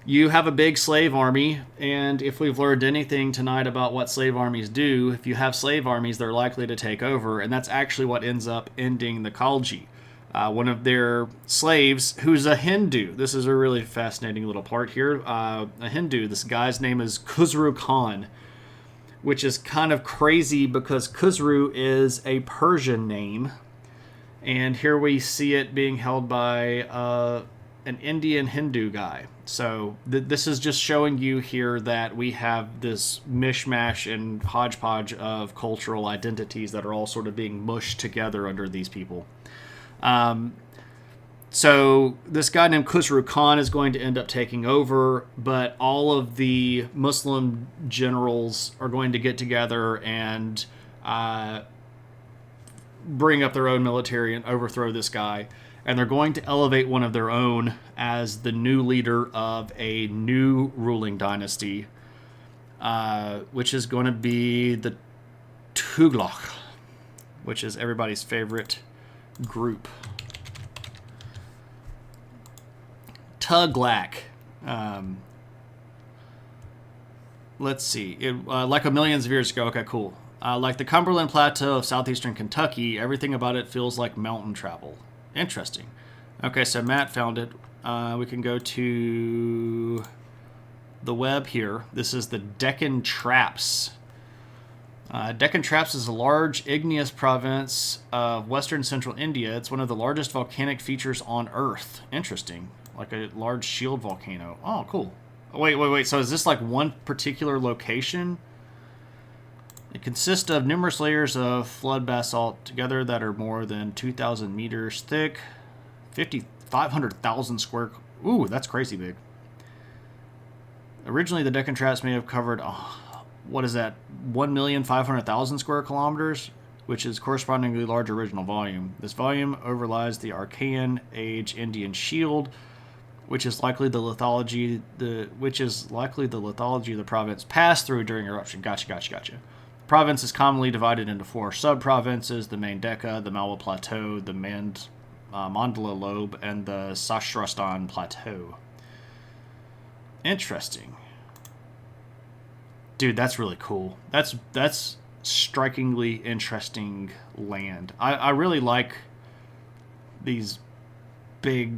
you have a big slave army, and if we've learned anything tonight about what slave armies do, if you have slave armies, they're likely to take over, and that's actually what ends up ending the Khalji. One of their slaves, who's a Hindu. This is a really fascinating little part here. A Hindu. This guy's name is Khusru Khan, which is kind of crazy because Khusru is a Persian name. And here we see it being held by an Indian Hindu guy. So this is just showing you here that we have this mishmash and hodgepodge of cultural identities that are all sort of being mushed together under these people. So this guy named Khusru Khan is going to end up taking over, but all of the Muslim generals are going to get together and bring up their own military and overthrow this guy. And they're going to elevate one of their own as the new leader of a new ruling dynasty, which is going to be the Tughlaq, which is everybody's favorite group. Tughlaq. Let's see. Like a millions of years ago. Okay, cool. Like the Cumberland Plateau of southeastern Kentucky, everything about it feels like mountain travel. Interesting. Okay, so Matt found it. We can go to the web here. This is the Deccan Traps. Deccan Traps is a large igneous province of western central India. It's one of the largest volcanic features on Earth. Interesting. Like a large shield volcano. Oh, cool. Wait. So is this like one particular location? It consists of numerous layers of flood basalt together that are more than 2,000 meters thick. 500,000 square... Ooh, that's crazy big. Originally, the Deccan Traps may have covered... what is that? 1,500,000 square kilometers, which is correspondingly large original volume. This volume overlies the Archean Age Indian Shield, which is likely the lithology the province passed through during eruption. Gotcha. province is commonly divided into 4 sub-provinces: the main Decca, the Malwa Plateau, the Mandala Lobe, and the Sashrastan Plateau. Interesting. Dude, that's really cool. That's strikingly interesting land. I really like these big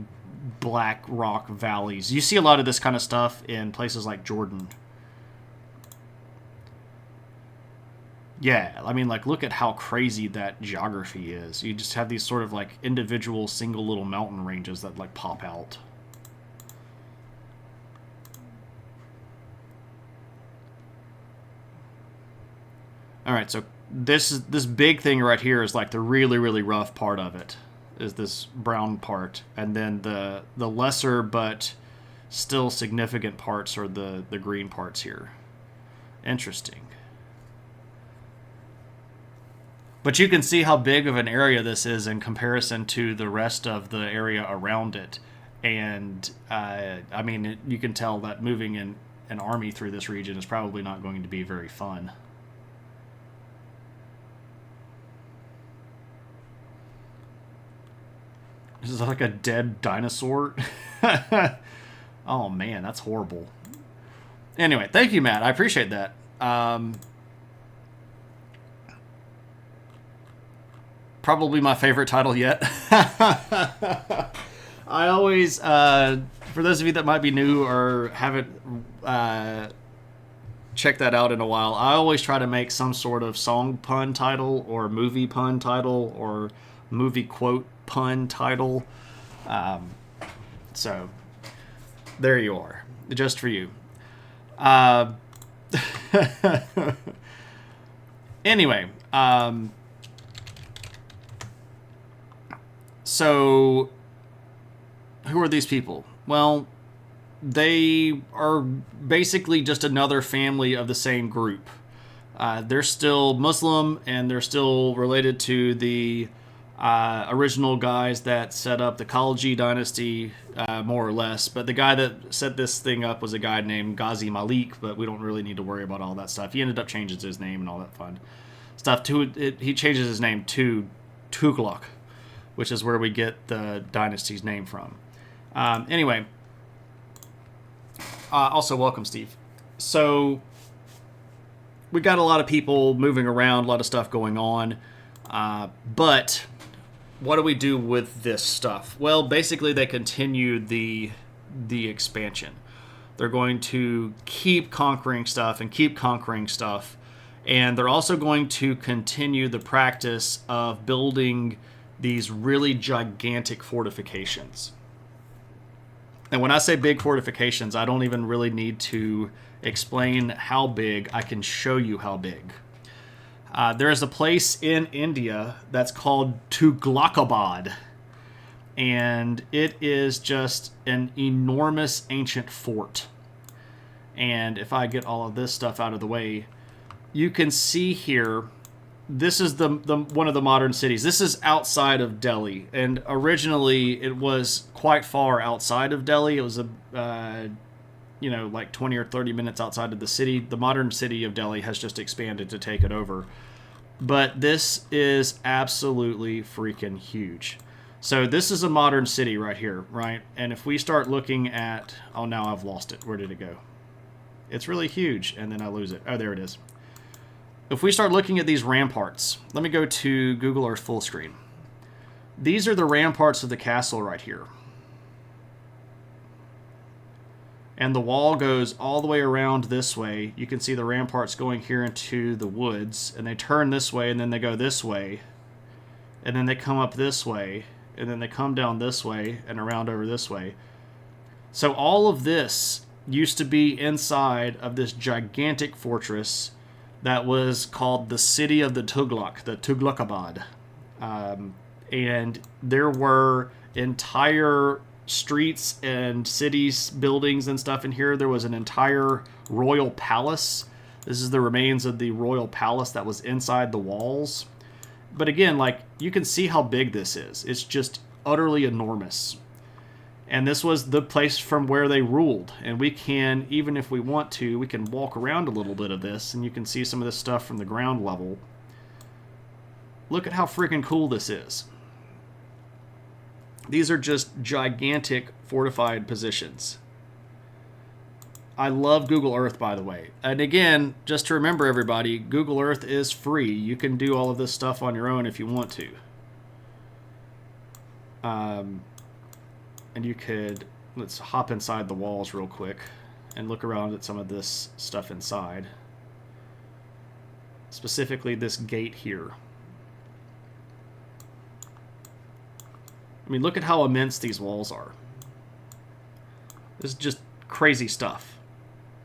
black rock valleys. You see a lot of this kind of stuff in places like Jordan. Yeah, I mean, like, look at how crazy that geography is. You just have these sort of, like, individual single little mountain ranges that, like, pop out. Alright, so this big thing right here is, like, the really, really rough part of it. Is this brown part. And then the lesser but still significant parts are the green parts here. Interesting. But you can see how big of an area this is in comparison to the rest of the area around it. And, I mean, you can tell that moving an army through this region is probably not going to be very fun. This is like a dead dinosaur. Oh, man, that's horrible. Anyway, thank you, Matt. I appreciate that. Probably my favorite title yet. I always, for those of you that might be new or haven't checked that out in a while, I always try to make some sort of song pun title or movie pun title or movie quote pun title. So, there you are. Just for you. Anyway, so, who are these people? Well, they are basically just another family of the same group. They're still Muslim, and they're still related to the original guys that set up the Khalji dynasty, more or less. But the guy that set this thing up was a guy named Ghazi Malik, but we don't really need to worry about all that stuff. He ended up changing his name and all that fun stuff. He changes his name to Tughlaq, which is where we get the dynasty's name from. Anyway, also welcome, Steve. So, we got a lot of people moving around, a lot of stuff going on, but what do we do with this stuff? Well, basically they continue the expansion. They're going to keep conquering stuff and keep conquering stuff, and they're also going to continue the practice of building these really gigantic fortifications. And when I say big fortifications, I don't even really need to explain how big. I can show you how big. There is a place in India that's called Tughlaqabad, and it is just an enormous ancient fort. And if I get all of this stuff out of the way, you can see here, this is the one of the modern cities. This is outside of Delhi, and originally it was quite far outside of Delhi. It was like 20 or 30 minutes outside of the city. The modern city of Delhi has just expanded to take it over. But this is absolutely freaking huge. So this is a modern city right here, right? And if we start looking at, oh, now I've lost it. Where did it go? It's really huge, and then I lose it. Oh, there it is. If we start looking at these ramparts, let me go to Google Earth full screen. These are the ramparts of the castle right here. And the wall goes all the way around this way. You can see the ramparts going here into the woods, and they turn this way, and then they go this way, and then they come up this way, and then they come down this way, and around over this way. So all of this used to be inside of this gigantic fortress that was called the City of the Tughlaq, the Tughlaqabad. And there were entire streets and cities, buildings and stuff in here. There was an entire royal palace. This is the remains of the royal palace that was inside the walls. But again, like, you can see how big this is. It's just utterly enormous. And this was the place from where they ruled. And we can, even if we want to, we can walk around a little bit of this, and you can see some of this stuff from the ground level. Look at how freaking cool this is. These are just gigantic fortified positions. I love Google Earth, by the way. And again, just to remember everybody, Google Earth is free. You can do all of this stuff on your own if you want to. And you could, let's hop inside the walls real quick and look around at some of this stuff inside. Specifically this gate here. I mean, look at how immense these walls are. This is just crazy stuff.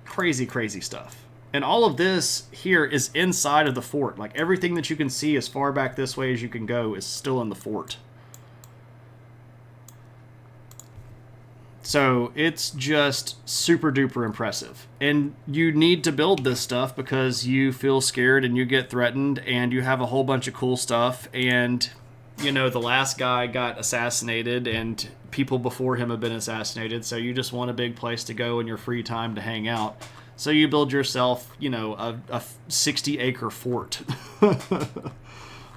Crazy, crazy stuff. And all of this here is inside of the fort. Like, everything that you can see as far back this way as you can go is still in the fort. So it's just super duper impressive. And you need to build this stuff because you feel scared and you get threatened and you have a whole bunch of cool stuff. And, you know, the last guy got assassinated and people before him have been assassinated. So you just want a big place to go in your free time to hang out. So you build yourself, you know, a 60-acre fort.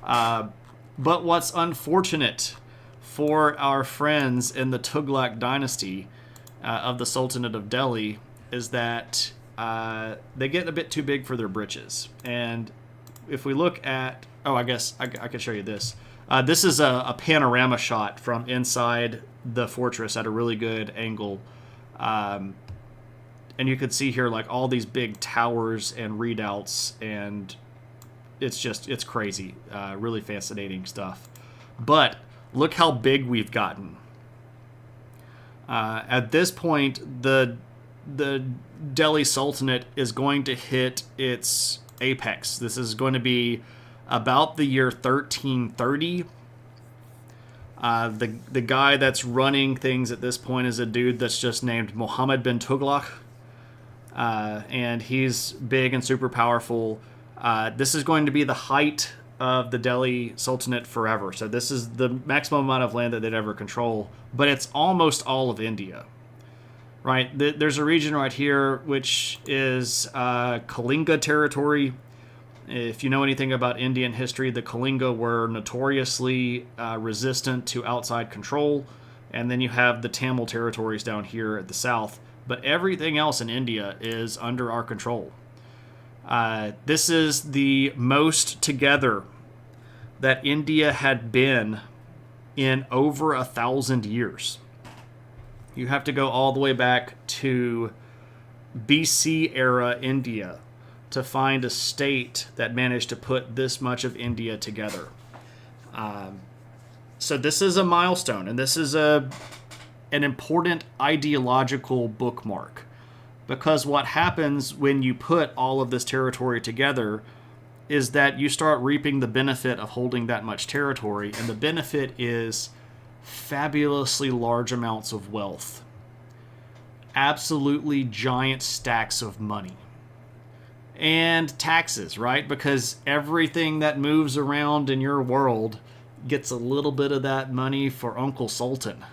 But what's unfortunate for our friends in the Tughlaq dynasty of the Sultanate of Delhi is that they get a bit too big for their britches. And if we look at... Oh, I guess I can show you this. This is a panorama shot from inside the fortress at a really good angle. And you can see here like all these big towers and redoubts, and it's crazy. Really fascinating stuff. But look how big we've gotten. At this point, the Delhi Sultanate is going to hit its apex. This is going to be about the year 1330. The guy that's running things at this point is a dude that's just named Muhammad bin Tughlaq. And he's big and super powerful. This is going to be the height of the Delhi Sultanate forever. So this is the maximum amount of land that they'd ever control, but it's almost all of India, right? There's a region right here which is Kalinga territory. If you know anything about Indian history, the Kalinga were notoriously resistant to outside control, and then you have the Tamil territories down here at the south, but everything else in India is under our control. This is the most together that India had been in over 1,000 years. You have to go all the way back to BC era India to find a state that managed to put this much of India together. So this is a milestone, and this is an important ideological bookmark. Because what happens when you put all of this territory together is that you start reaping the benefit of holding that much territory, and the benefit is fabulously large amounts of wealth. Absolutely giant stacks of money. And taxes, right? Because everything that moves around in your world gets a little bit of that money for Uncle Sultan.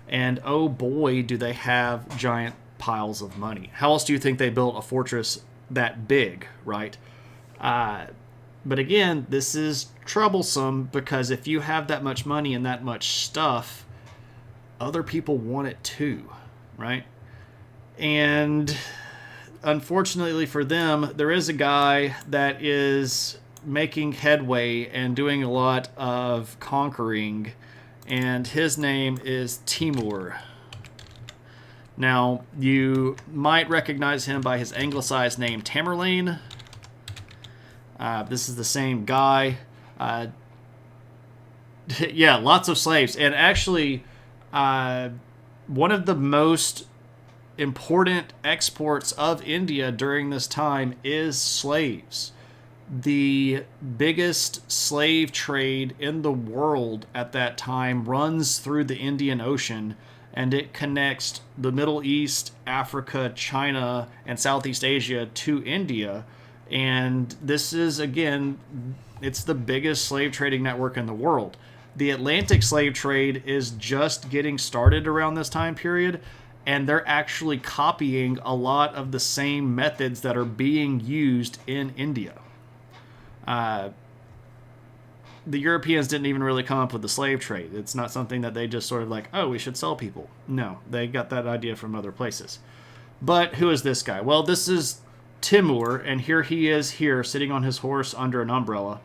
And oh boy, do they have giant piles of money. How else do you think they built a fortress that big, right? But again, this is troublesome because if you have that much money and that much stuff, other people want it too, right? And unfortunately for them, there is a guy that is making headway and doing a lot of conquering, and his name is Timur. Now, you might recognize him by his anglicized name, Tamerlane. This is the same guy. Yeah, lots of slaves. And actually, one of the most important exports of India during this time is slaves. The biggest slave trade in the world at that time runs through the Indian Ocean, and it connects the Middle East, Africa, China, and Southeast Asia to India. And this is, again, it's the biggest slave trading network in the world. the Atlantic slave trade is just getting started around this time period, and they're actually copying a lot of the same methods that are being used in India. The Europeans didn't even really come up with the slave trade. It's not something that they just sort of like, oh, we should sell people. No, they got that idea from other places. But who is this guy? Well, this is Timur, and here he is here sitting on his horse under an umbrella.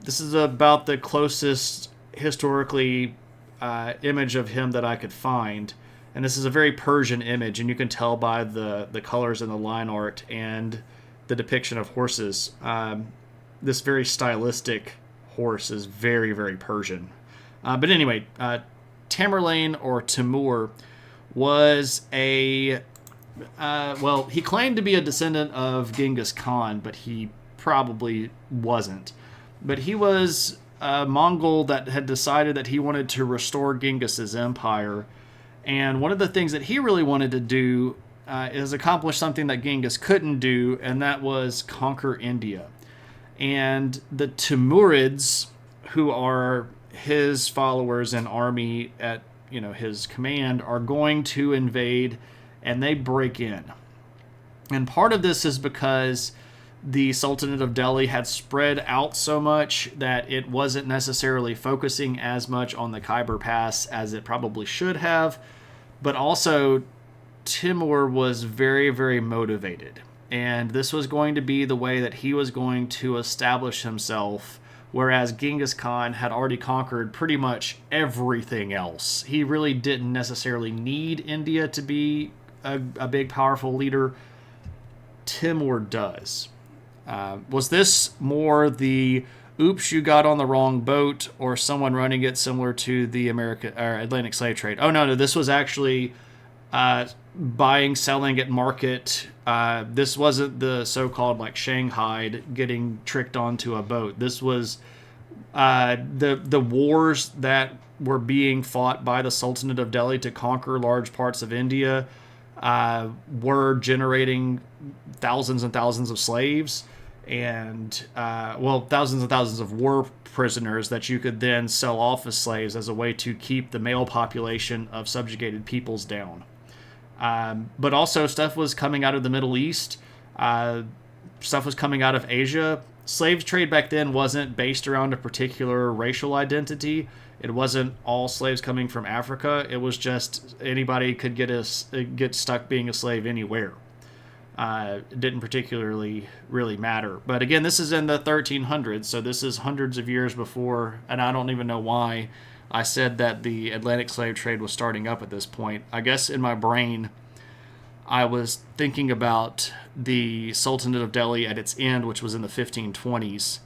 This is about the closest historically image of him that I could find. And this is a very Persian image, and you can tell by the colors in the line art and the depiction of horses. This very stylistic horse is very, very Persian. But anyway, Tamerlane or Timur was he claimed to be a descendant of Genghis Khan, but he probably wasn't. But he was a Mongol that had decided that he wanted to restore Genghis's empire. And one of the things that he really wanted to do is accomplish something that Genghis couldn't do, and that was conquer India. And the Timurids, who are his followers and army at his command, are going to invade, and they break in. And part of this is because the Sultanate of Delhi had spread out so much that it wasn't necessarily focusing as much on the Khyber Pass as it probably should have. But also, Timur was very, very motivated. And this was going to be the way that he was going to establish himself, whereas Genghis Khan had already conquered pretty much everything else. He really didn't necessarily need India to be a big, powerful leader. Timur does. Was this more the oops, you got on the wrong boat, or someone running it similar to the Atlantic slave trade? Oh, no, this was actually buying, selling at market. This wasn't the so-called like Shanghai getting tricked onto a boat. This was the wars that were being fought by the Sultanate of Delhi to conquer large parts of India were generating thousands and thousands of slaves and thousands and thousands of war prisoners that you could then sell off as slaves as a way to keep the male population of subjugated peoples down. But also stuff was coming out of the Middle East. Stuff was coming out of Asia. Slave trade back then wasn't based around a particular racial identity. It wasn't all slaves coming from Africa. It was just anybody could get stuck being a slave anywhere. It didn't particularly really matter. But again, this is in the 1300s, so this is hundreds of years before, and I don't even know why I said that the Atlantic slave trade was starting up at this point. I guess in my brain, I was thinking about the Sultanate of Delhi at its end, which was in the 1520s,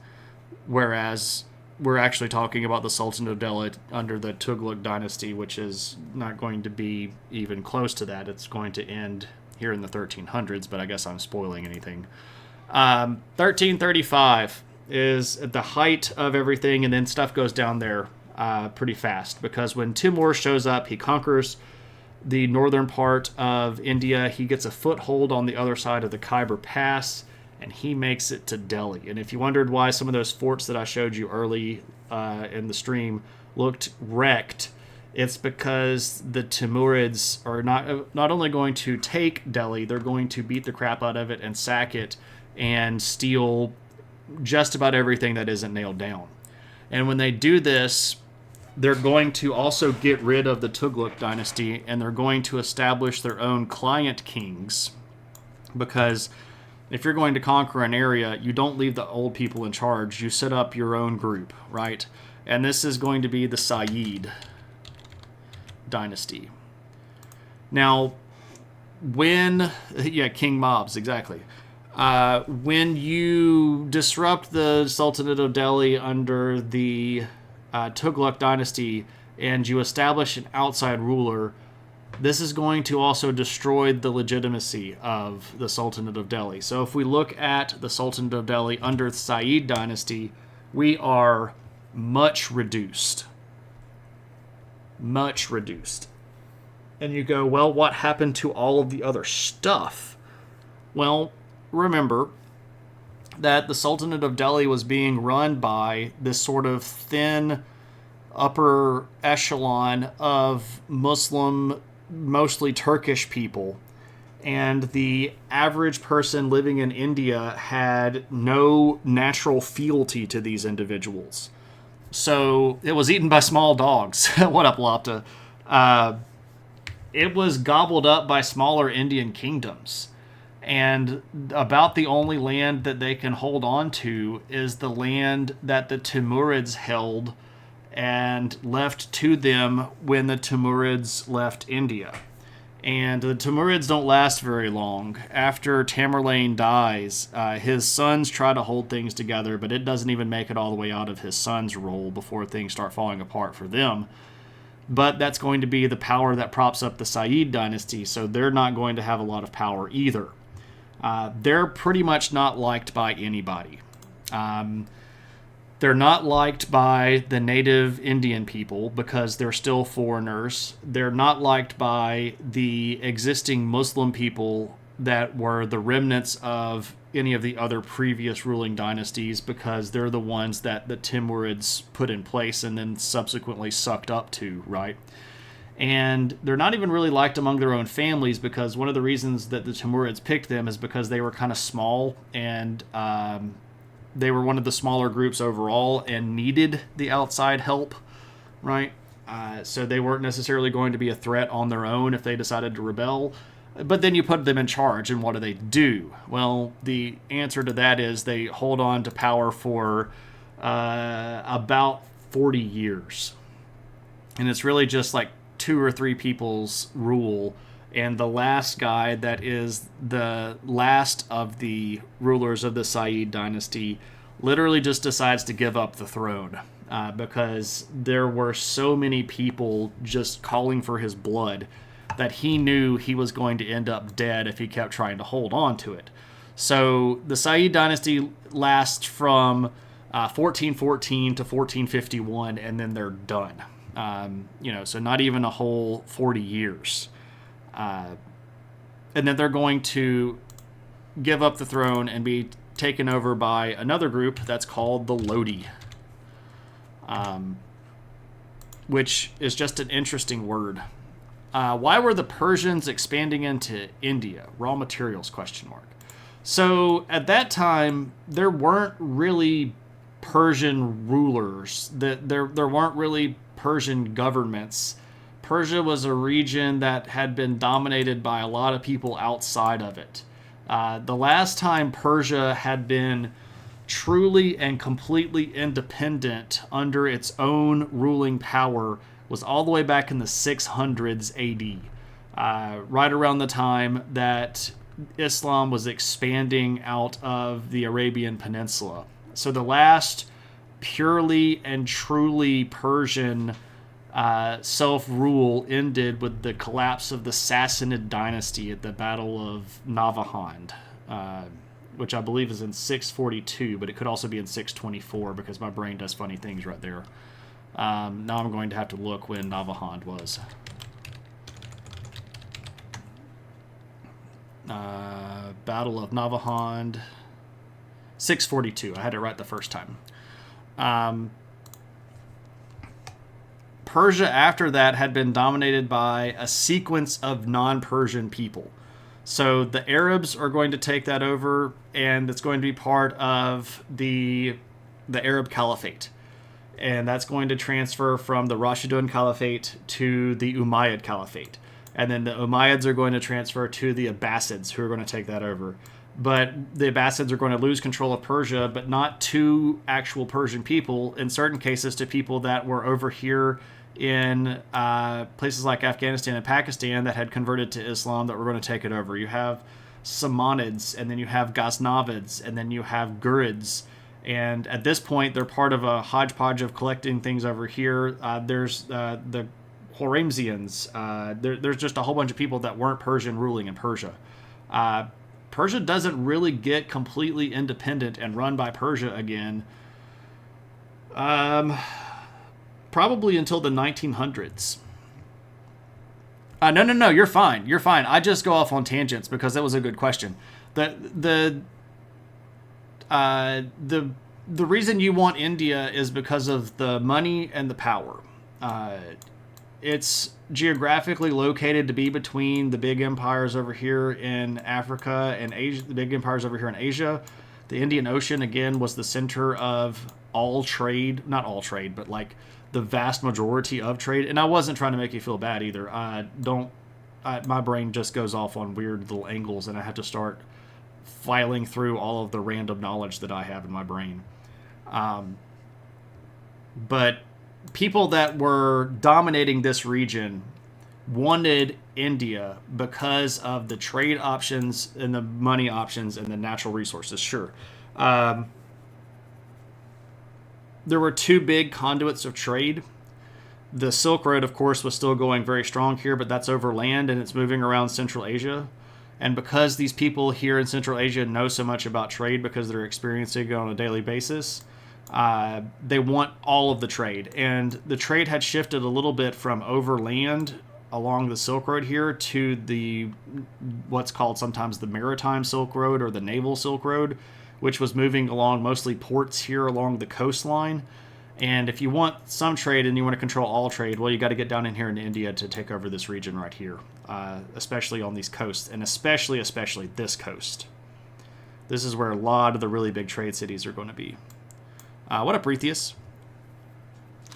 whereas we're actually talking about the Sultanate of Delhi under the Tughlaq dynasty, which is not going to be even close to that. It's going to end here in the 1300s, but I guess I'm spoiling anything. 1335 is at the height of everything, and then stuff goes down there pretty fast, because when Timur shows up, he conquers the northern part of India. He gets a foothold on the other side of the Khyber Pass, and he makes it to Delhi. And if you wondered why some of those forts that I showed you early in the stream looked wrecked, it's because the Timurids are not only going to take Delhi, they're going to beat the crap out of it and sack it and steal just about everything that isn't nailed down. And when they do this, they're going to also get rid of the Tughlaq dynasty, and they're going to establish their own client kings, because if you're going to conquer an area, you don't leave the old people in charge. You set up your own group, right? And this is going to be the Sayyid dynasty. Now, King Mobs, exactly. When you disrupt the Sultanate of Delhi under the Tughlaq dynasty and you establish an outside ruler, this is going to also destroy the legitimacy of the Sultanate of Delhi. So if we look at the Sultanate of Delhi under the Sayyid dynasty, we are much reduced. Much reduced. And you go, well, what happened to all of the other stuff? Well, remember, that the Sultanate of Delhi was being run by this sort of thin upper echelon of Muslim, mostly Turkish people. And the average person living in India had no natural fealty to these individuals. So it was eaten by small dogs. What up, Lopta? It was gobbled up by smaller Indian kingdoms. And about the only land that they can hold on to is the land that the Timurids held and left to them when the Timurids left India. And the Timurids don't last very long. After Tamerlane dies, his sons try to hold things together, but it doesn't even make it all the way out of his son's role before things start falling apart for them. But that's going to be the power that props up the Sayyid dynasty, so they're not going to have a lot of power either. They're pretty much not liked by anybody. They're not liked by the native Indian people because they're still foreigners. They're not liked by the existing Muslim people that were the remnants of any of the other previous ruling dynasties because they're the ones that the Timurids put in place and then subsequently sucked up to, right? And they're not even really liked among their own families because one of the reasons that the Timurids picked them is because they were kind of small and they were one of the smaller groups overall and needed the outside help, right? So they weren't necessarily going to be a threat on their own if they decided to rebel. But then you put them in charge, and what do? Well, the answer to that is they hold on to power for about 40 years. And it's really just like 2 or 3 people's rule. And the last guy that is the last of the rulers of the Sayyid dynasty literally just decides to give up the throne because there were so many people just calling for his blood that he knew he was going to end up dead if he kept trying to hold on to it. So the Sayyid dynasty lasts from 1414 to 1451, and then they're done. So not even a whole 40 years. And then they're going to give up the throne and be taken over by another group that's called the Lodi, which is just an interesting word. Why were the Persians expanding into India? Raw materials, ? So at that time, there weren't really Persian rulers. There weren't really Persian governments. Persia was a region that had been dominated by a lot of people outside of it. The last time Persia had been truly and completely independent under its own ruling power was all the way back in the 600s AD, right around the time that Islam was expanding out of the Arabian Peninsula. So the last purely and truly Persian self-rule ended with the collapse of the Sassanid dynasty at the Battle of Navahand, which I believe is in 642, but it could also be in 624 because my brain does funny things right there. Now I'm going to have to look when Navahand was. Battle of Navahand, 642. I had it right the first time. Persia after that had been dominated by a sequence of non-Persian people. So the Arabs are going to take that over, and it's going to be part of the Arab Caliphate. And that's going to transfer from the Rashidun Caliphate to the Umayyad Caliphate. And then the Umayyads are going to transfer to the Abbasids, who are going to take that over. But the Abbasids are going to lose control of Persia, but not to actual Persian people. In certain cases, to people that were over here in places like Afghanistan and Pakistan that had converted to Islam that were going to take it over. You have Samanids, and then you have Ghaznavids, and then you have Gurids. And at this point, they're part of a hodgepodge of collecting things over here. There's the Khwarezmians. There's just a whole bunch of people that weren't Persian ruling in Persia. Persia doesn't really get completely independent and run by Persia again. Probably until the 1900s. No, you're fine. You're fine. I just go off on tangents because that was a good question. The reason you want India is because of the money and the power. It's geographically located to be between the big empires over here in Africa and Asia, the big empires over here in Asia. The Indian Ocean, again, was the center of all trade, not all trade, but like the vast majority of trade. And I wasn't trying to make you feel bad either. My brain just goes off on weird little angles, and I have to start filing through all of the random knowledge that I have in my brain. But people that were dominating this region wanted India because of the trade options and the money options and the natural resources. Sure. There were two big conduits of trade. The Silk Road, of course, was still going very strong here, but that's over land and it's moving around Central Asia. And because these people here in Central Asia know so much about trade because they're experiencing it on a daily basis, they want all of the trade. And the trade had shifted a little bit from overland along the Silk Road here to the what's called sometimes the Maritime Silk Road or the Naval Silk Road, which was moving along mostly ports here along the coastline. And if you want some trade and you want to control all trade, well, you got to get down in here in India to take over this region right here, especially on these coasts, and especially this coast. This is where a lot of the really big trade cities are going to be. What up, Breathius?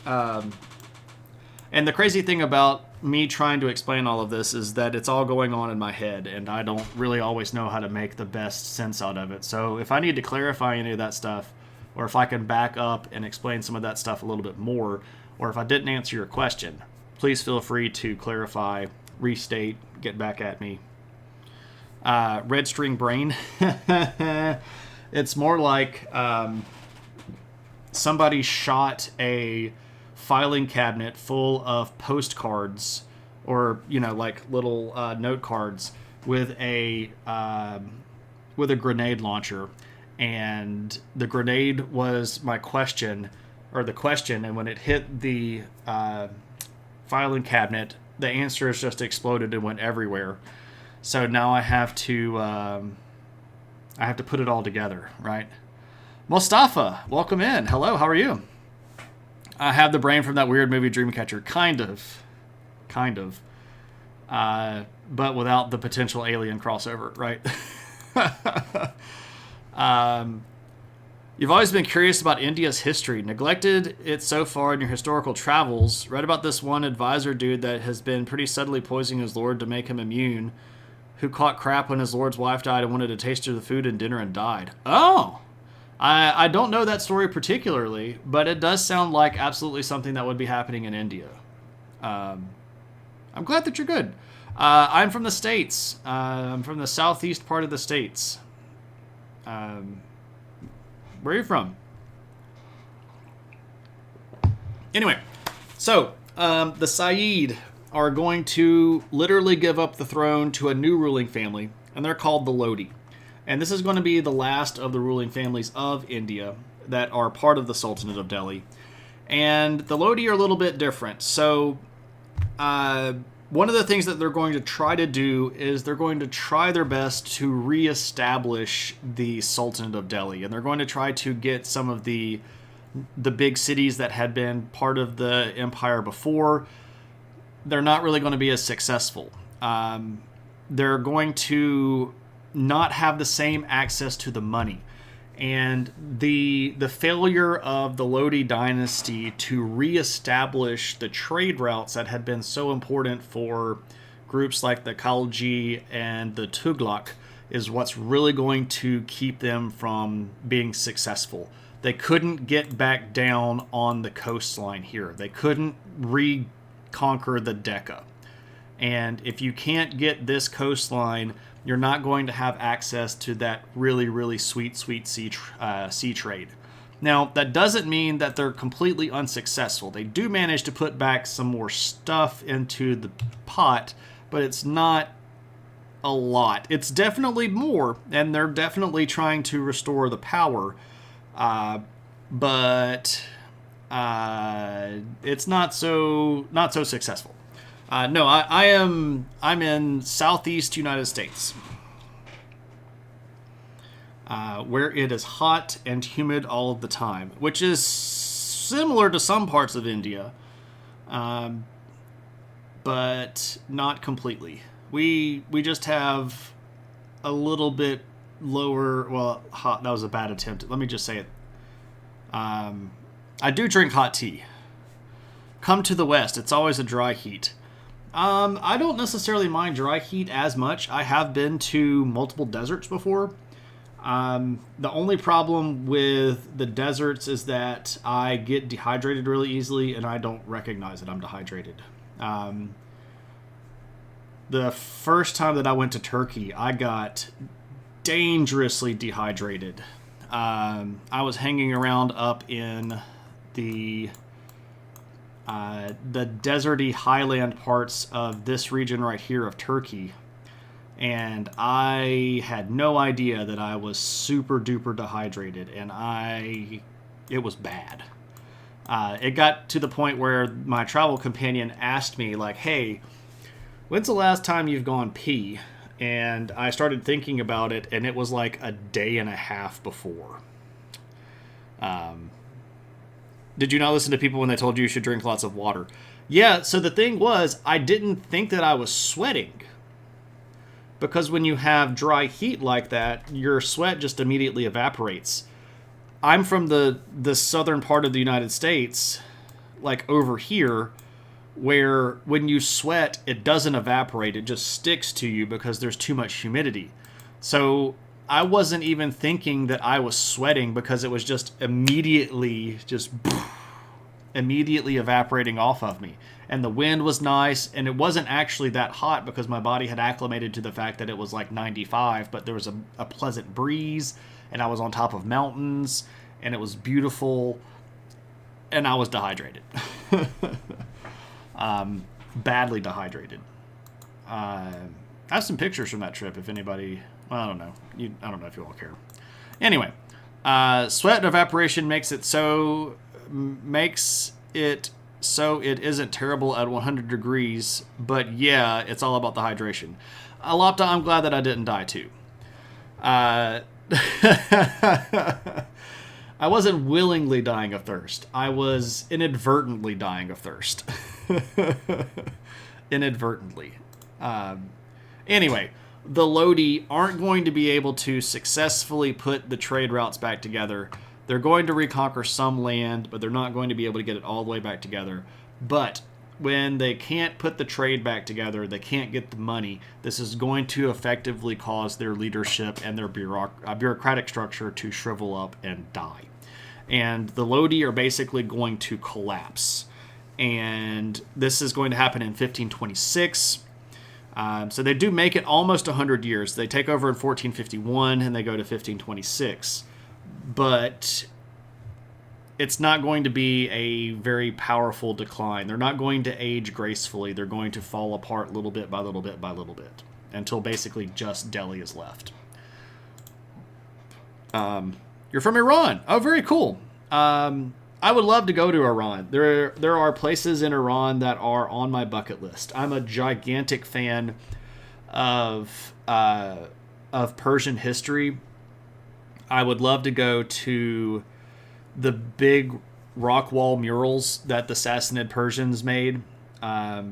And the crazy thing about me trying to explain all of this is that it's all going on in my head, and I don't really always know how to make the best sense out of it. So if I need to clarify any of that stuff, or if I can back up and explain some of that stuff a little bit more, or if I didn't answer your question, please feel free to clarify, restate, get back at me. Red string brain. It's more like somebody shot a filing cabinet full of postcards, or like little note cards with a grenade launcher. And the grenade was my question, and when it hit the filing cabinet, the answers just exploded and went everywhere. So now I have to put it all together, right? Mustafa, welcome in. Hello, how are you? I have the brain from that weird movie Dreamcatcher, kind of, but without the potential alien crossover, right? You've always been curious about India's history, neglected it so far in your historical travels. Read about this one advisor dude that has been pretty subtly poisoning his lord to make him immune, who caught crap when his lord's wife died and wanted to taste of the food and dinner and died. Oh! I don't know that story particularly, but it does sound like absolutely something that would be happening in India. I'm glad that you're good. I'm from the States. I'm from the southeast part of the States. Where are you from? Anyway, so the Saeed are going to literally give up the throne to a new ruling family, and they're called the Lodi. And this is going to be the last of the ruling families of India that are part of the Sultanate of Delhi. And the Lodi are a little bit different. So one of the things that they're going to try to do is they're going to try their best to reestablish the Sultanate of Delhi. And they're going to try to get some of the big cities that had been part of the empire before. They're not really going to be as successful. They're going to not have the same access to the money. And the failure of the Lodi dynasty to reestablish the trade routes that had been so important for groups like the Khalji and the Tughlaq is what's really going to keep them from being successful. They couldn't get back down on the coastline here. They couldn't reconquer the Decca. And if you can't get this coastline, you're not going to have access to that really, really sweet sea trade. Now, that doesn't mean that they're completely unsuccessful. They do manage to put back some more stuff into the pot, but it's not a lot. It's definitely more, and they're definitely trying to restore the power, but it's not so successful. No, I'm in southeast United States. where it is hot and humid all of the time, which is similar to some parts of India, but not completely. We just have a little bit lower. Well, hot. That was a bad attempt. Let me just say it. I do drink hot tea. Come to the West. It's always a dry heat. I don't necessarily mind dry heat as much. I have been to multiple deserts before. The only problem with the deserts is that I get dehydrated really easily, and I don't recognize that I'm dehydrated. The first time that I went to Turkey, I got dangerously dehydrated. I was hanging around up in the deserty highland parts of this region right here of Turkey, and I had no idea that I was super duper dehydrated, and it was bad. It got to the point where my travel companion asked me, like, hey, when's the last time you've gone pee? And I started thinking about it, and it was like a day and a half before. Did you not listen to people when they told you should drink lots of water? Yeah, so the thing was, I didn't think that I was sweating. Because when you have dry heat like that, your sweat just immediately evaporates. I'm from the southern part of the United States, like over here, where when you sweat, it doesn't evaporate. It just sticks to you because there's too much humidity. So I wasn't even thinking that I was sweating because it was just immediately evaporating off of me. And the wind was nice, and it wasn't actually that hot because my body had acclimated to the fact that it was like 95, but there was a pleasant breeze, and I was on top of mountains, and it was beautiful, and I was dehydrated. Badly dehydrated. I have some pictures from that trip if anybody... Well, I don't know. I don't know if you all care. Anyway, sweat and evaporation makes it so it isn't terrible at 100 degrees, but yeah, it's all about the hydration. Alapta, I'm glad that I didn't die too. I wasn't willingly dying of thirst. I was inadvertently dying of thirst. Inadvertently. Anyway, the Lodi aren't going to be able to successfully put the trade routes back together. They're going to reconquer some land, but they're not going to be able to get it all the way back together. But when they can't put the trade back together, they can't get the money, this is going to effectively cause their leadership and their bureaucratic structure to shrivel up and die. And the Lodi are basically going to collapse. And this is going to happen in 1526. So they do make it almost 100 years. They take over in 1451 and they go to 1526. But it's not going to be a very powerful decline. They're not going to age gracefully. They're going to fall apart little bit by little bit by little bit until basically just Delhi is left. You're from Iran. Oh, very cool. I would love to go to Iran. There are places in Iran that are on my bucket list. I'm a gigantic fan of Persian history. I would love to go to the big rock wall murals that the Sassanid Persians made, that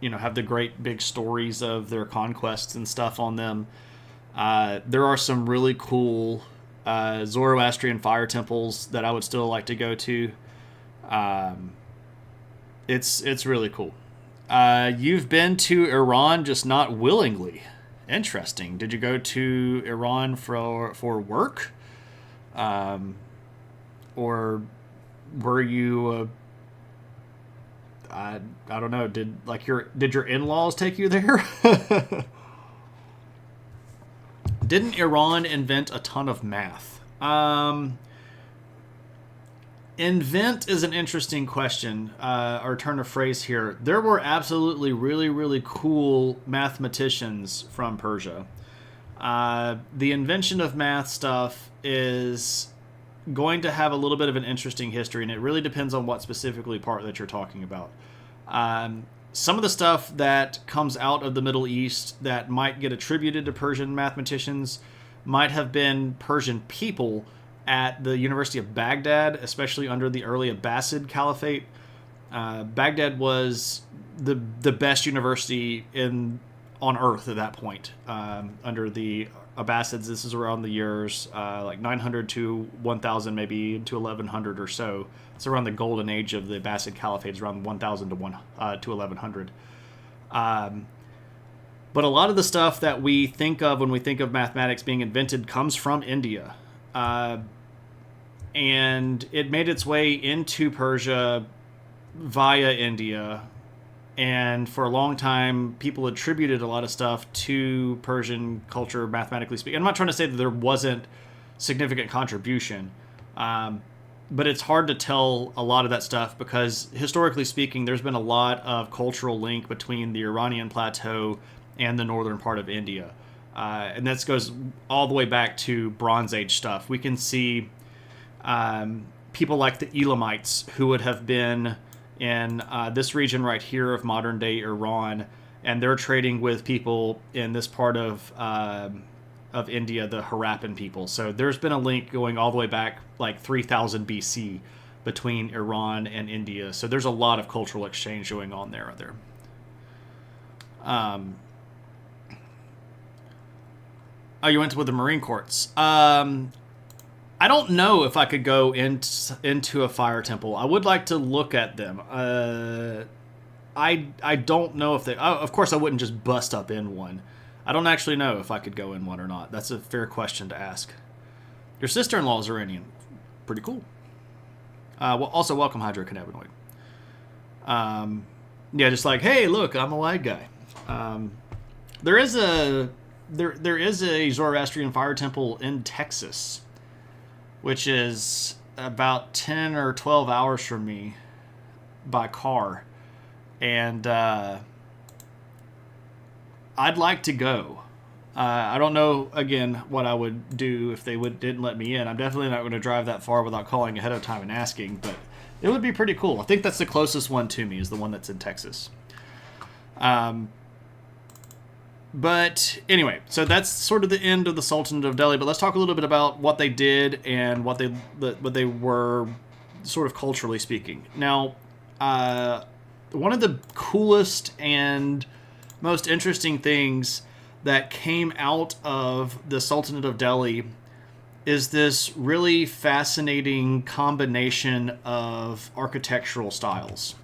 have the great big stories of their conquests and stuff on them. There are some really cool Zoroastrian fire temples that I would still like to go to. It's really cool. You've been to Iran, just not willingly. Interesting. Did you go to Iran for work? Or were you I don't know, did your in-laws take you there? Didn't Iran invent a ton of math? Invent is an interesting question, or turn of phrase here. There were absolutely really, really cool mathematicians from Persia. The invention of math stuff is going to have a little bit of an interesting history, and it really depends on what specifically part that you're talking about. some of the stuff that comes out of the Middle East that might get attributed to Persian mathematicians might have been Persian people at the University of Baghdad, especially under the early Abbasid Caliphate. Baghdad was the best university on earth at that point. Under the Abbasids, this is around the years like 900 to 1000, maybe to 1100 or so. It's around the golden age of the Abbasid Caliphate, it's around 1000 to 1100. But a lot of the stuff that we think of when we think of mathematics being invented comes from India. And it made its way into Persia via India. And for a long time, people attributed a lot of stuff to Persian culture, mathematically speaking. I'm not trying to say that there wasn't significant contribution, but it's hard to tell a lot of that stuff because, historically speaking, there's been a lot of cultural link between the Iranian plateau and the northern part of India. And this goes all the way back to Bronze Age stuff. We can see people like the Elamites who would have been in this region right here of modern-day Iran, and they're trading with people in this part of India, the Harappan people. So there's been a link going all the way back like 3000 BC between Iran and India. So there's a lot of cultural exchange going on there. Oh, you went with the Marine Courts. I don't know if I could go into a fire temple. I would like to look at them. I don't know if they... of course, I wouldn't just bust up in one. I don't actually know if I could go in one or not. That's a fair question to ask. Your sister-in-law is Iranian. Pretty cool. Well, also, welcome, hydrocannabinoid. Yeah, just like, hey, look, I'm a white guy. There is a Zoroastrian fire temple in Texas, which is about 10 or 12 hours from me by car. And I'd like to go. I don't know, again, what I would do if they didn't let me in. I'm definitely not going to drive that far without calling ahead of time and asking, but it would be pretty cool. I think that's the closest one to me, is the one that's in Texas. But anyway, so that's sort of the end of the Sultanate of Delhi. But let's talk a little bit about what they did and what they were, sort of culturally speaking. Now, one of the coolest and most interesting things that came out of the Sultanate of Delhi is this really fascinating combination of architectural styles.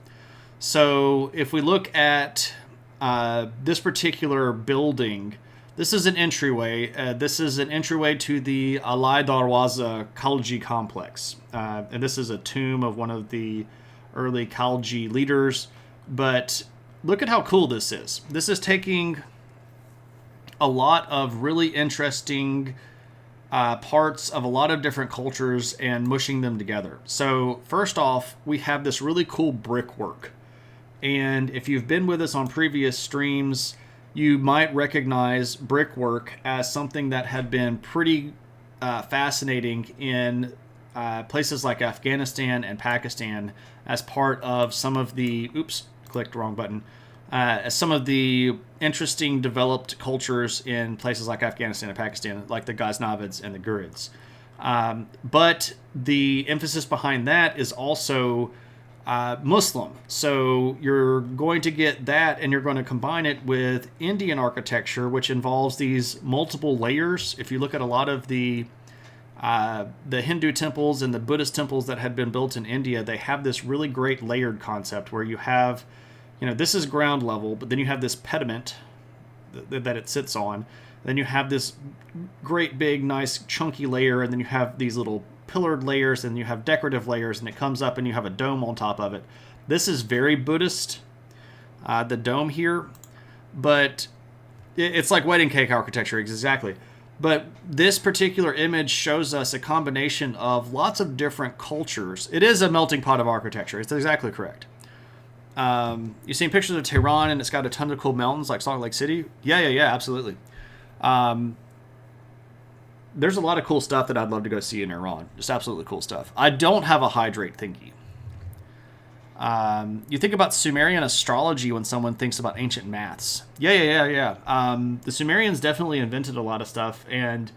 So if we look at this particular building, this is an entryway. This is an entryway to the Alai Darwaza Khalji complex. And this is a tomb of one of the early Khalji leaders. But look at how cool this is. This is taking a lot of really interesting parts of a lot of different cultures and mushing them together. So first off, we have this really cool brickwork. And if you've been with us on previous streams, you might recognize brickwork as something that had been pretty fascinating in places like Afghanistan and Pakistan as part of some of the... Oops, clicked wrong button. As some of the interesting developed cultures in places like Afghanistan and Pakistan, like the Ghaznavids and the Ghurids. But the emphasis behind that is also Muslim. So you're going to get that, and you're going to combine it with Indian architecture, which involves these multiple layers. If you look at a lot of the Hindu temples and the Buddhist temples that had been built in India, they have this really great layered concept where you have, this is ground level, but then you have this pediment that it sits on. Then you have this great big nice chunky layer, and then you have these little pillared layers, and you have decorative layers, and it comes up and you have a dome on top of it. This is very Buddhist, the dome here, but it's like wedding cake architecture, exactly. But this particular image shows us a combination of lots of different cultures. It is a melting pot of architecture. It's exactly correct. You've seen pictures of Tehran, and it's got a ton of cool mountains like Salt Lake City. Yeah, absolutely. There's a lot of cool stuff that I'd love to go see in Iran. Just absolutely cool stuff. I don't have a hydrate thingy. You think about Sumerian astrology when someone thinks about ancient maths. Yeah. The Sumerians definitely invented a lot of stuff, and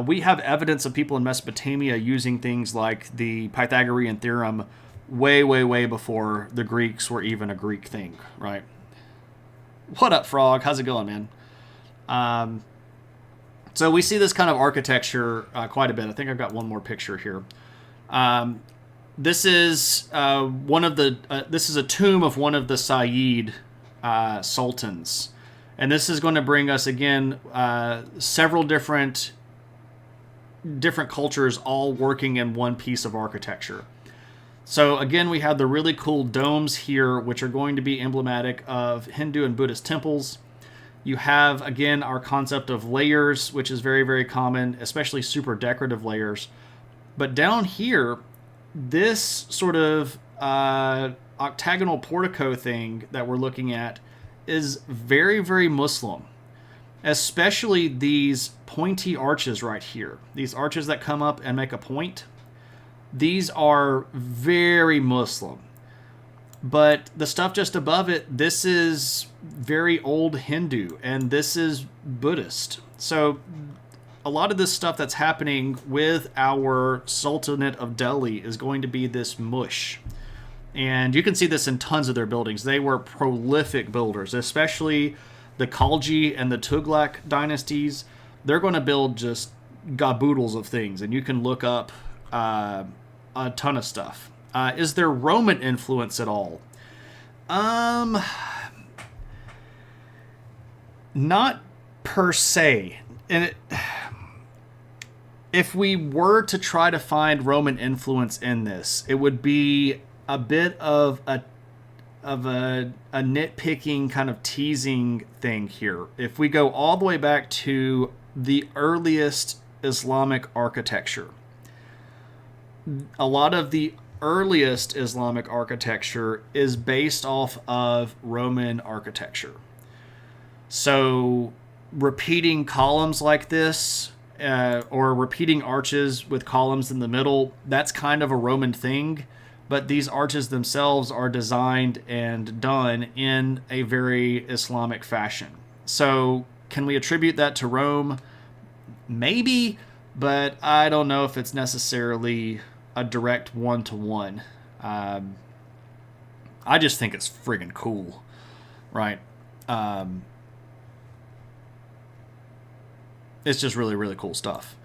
we have evidence of people in Mesopotamia using things like the Pythagorean theorem way before the Greeks were even a Greek thing, right? What up, Frog? How's it going, man? So we see this kind of architecture quite a bit. I think I've got one more picture here. This is this is a tomb of one of the Sayyid sultans, and this is going to bring us again several different cultures all working in one piece of architecture. So again, we have the really cool domes here, which are going to be emblematic of Hindu and Buddhist temples. You have, again, our concept of layers, which is very common, especially super decorative layers. But down here, this sort of octagonal portico thing that we're looking at is very Muslim. Especially these pointy arches right here. These arches that come up and make a point. These are very Muslim. But the stuff just above it, this is very old Hindu, and this is Buddhist. So a lot of this stuff that's happening with our Sultanate of Delhi is going to be this mush. And you can see this in tons of their buildings. They were prolific builders, especially the Khalji and the Tughlaq dynasties. They're going to build just gaboodles of things, and you can look up a ton of stuff. Is there Roman influence at all? Not per se. And if we were to try to find Roman influence in this, it would be a bit of a nitpicking kind of teasing thing here. If we go all the way back to the earliest Islamic architecture, a lot of the earliest Islamic architecture is based off of Roman architecture. So repeating columns like this, or repeating arches with columns in the middle, that's kind of a Roman thing. But these arches themselves are designed and done in a very Islamic fashion. So can we attribute that to Rome? Maybe, but I don't know if it's necessarily a direct one-to-one. I just think it's friggin' cool, right? It's just really cool stuff.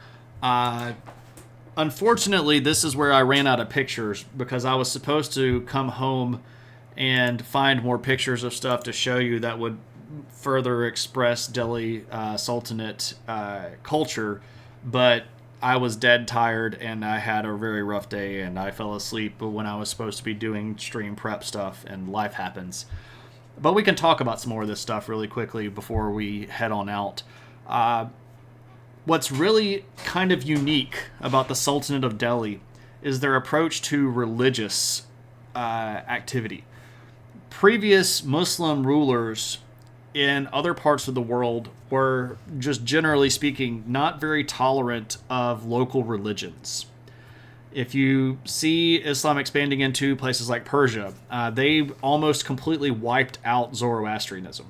Unfortunately, this is where I ran out of pictures because I was supposed to come home and find more pictures of stuff to show you that would further express Delhi Sultanate culture, but I was dead tired and I had a very rough day and I fell asleep when I was supposed to be doing stream prep stuff, and life happens. But we can talk about some more of this stuff really quickly before we head on out. What's really kind of unique about the Sultanate of Delhi is their approach to religious activity. Previous Muslim rulers in other parts of the world were, just generally speaking, not very tolerant of local religions. If you see Islam expanding into places like Persia, they almost completely wiped out Zoroastrianism.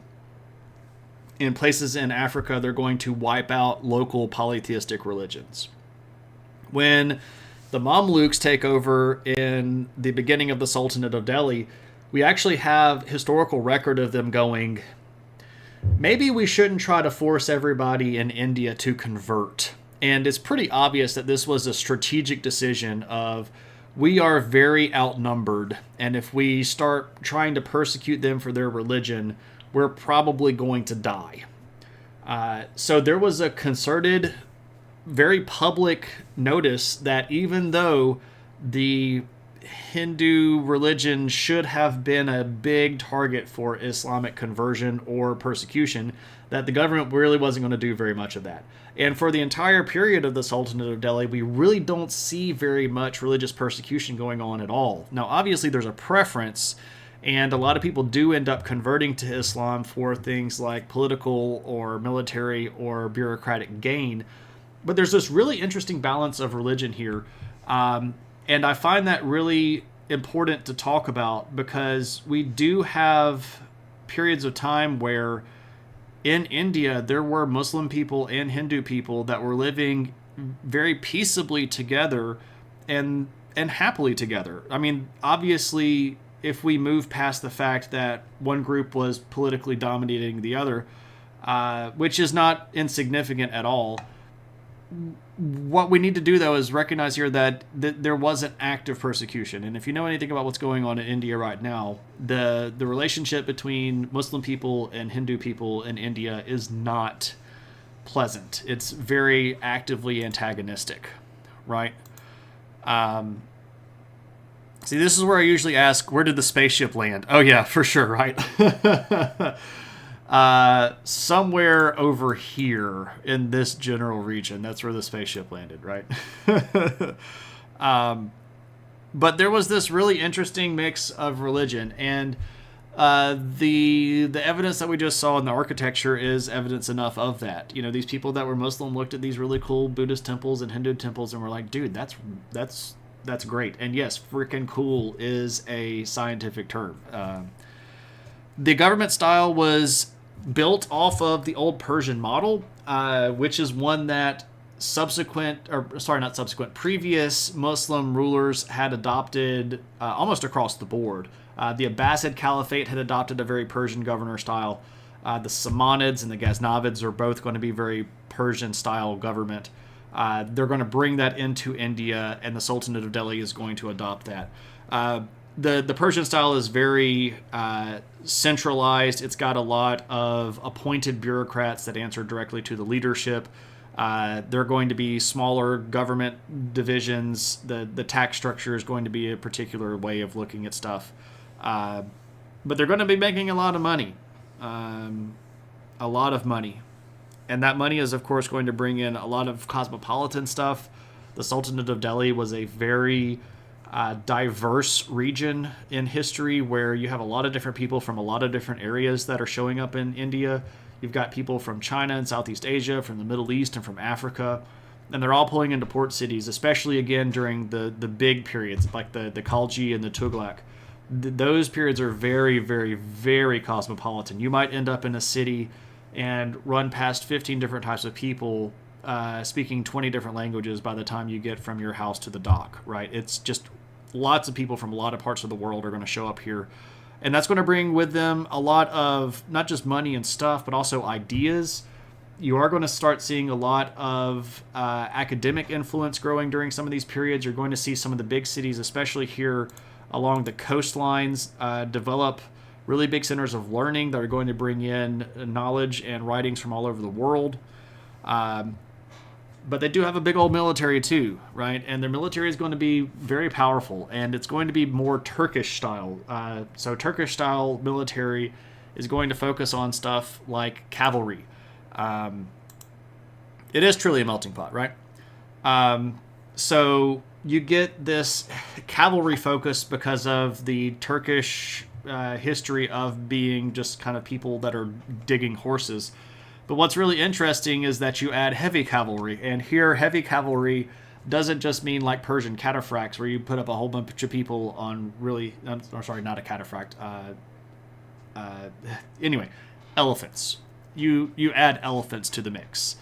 In places in Africa, they're going to wipe out local polytheistic religions. When the Mamluks take over in the beginning of the Sultanate of Delhi, we actually have historical record of them going, maybe we shouldn't try to force everybody in India to convert. And it's pretty obvious that this was a strategic decision of, we are very outnumbered, and if we start trying to persecute them for their religion, we're probably going to die. So there was a concerted, very public notice that even though the Hindu religion should have been a big target for Islamic conversion or persecution, that the government really wasn't going to do very much of that. And for the entire period of the Sultanate of Delhi, we really don't see very much religious persecution going on at all. Now, obviously, there's a preference, and a lot of people do end up converting to Islam for things like political or military or bureaucratic gain. But there's this really interesting balance of religion here. And I find that really important to talk about because we do have periods of time where in India there were Muslim people and Hindu people that were living very peaceably together and happily together. I mean, obviously, if we move past the fact that one group was politically dominating the other, which is not insignificant at all, what we need to do, though, is recognize here that there was an active persecution. And if you know anything about what's going on in India right now, the relationship between Muslim people and Hindu people in India is not pleasant. It's very actively antagonistic, right? See, this is where I usually ask, where did the spaceship land? Oh, yeah, for sure, right? Somewhere over here in this general region. That's where the spaceship landed, right? But there was this really interesting mix of religion, and the evidence that we just saw in the architecture is evidence enough of that. You know, these people that were Muslim looked at these really cool Buddhist temples and Hindu temples and were like, dude, that's great. And yes, freaking cool is a scientific term. The government style was built off of the old Persian model, which is one that previous Muslim rulers had adopted almost across the board. The Abbasid Caliphate had adopted a very Persian governor style. The Samanids and the Ghaznavids are both going to be very Persian style government. They're going to bring that into India, and the Sultanate of Delhi is going to adopt that. The Persian style is very centralized. It's got a lot of appointed bureaucrats that answer directly to the leadership. They're going to be smaller government divisions. The tax structure is going to be a particular way of looking at stuff. But they're going to be making a lot of money. A lot of money. And that money is, of course, going to bring in a lot of cosmopolitan stuff. The Sultanate of Delhi was a very diverse region in history where you have a lot of different people from a lot of different areas that are showing up in India. You've got people from China and Southeast Asia, from the Middle East, and from Africa. And they're all pulling into port cities, especially, again, during the big periods, like the Khalji and the Tughlaq. Those periods are very, very, very cosmopolitan. You might end up in a city and run past 15 different types of people speaking 20 different languages by the time you get from your house to the dock, right? It's just lots of people from a lot of parts of the world are going to show up here. And that's going to bring with them a lot of not just money and stuff, but also ideas. You are going to start seeing a lot of academic influence growing during some of these periods. You're going to see some of the big cities, especially here along the coastlines, develop really big centers of learning that are going to bring in knowledge and writings from all over the world. But they do have a big old military too, right? And their military is going to be very powerful, and it's going to be more Turkish style. So Turkish style military is going to focus on stuff like cavalry. It is truly a melting pot, right? So you get this cavalry focus because of the Turkish history of being just kind of people that are digging horses. But what's really interesting is that you add heavy cavalry. And here, heavy cavalry doesn't just mean like Persian cataphracts, where you put up a whole bunch of people on really... sorry, not a cataphract. Anyway, elephants. You add elephants to the mix.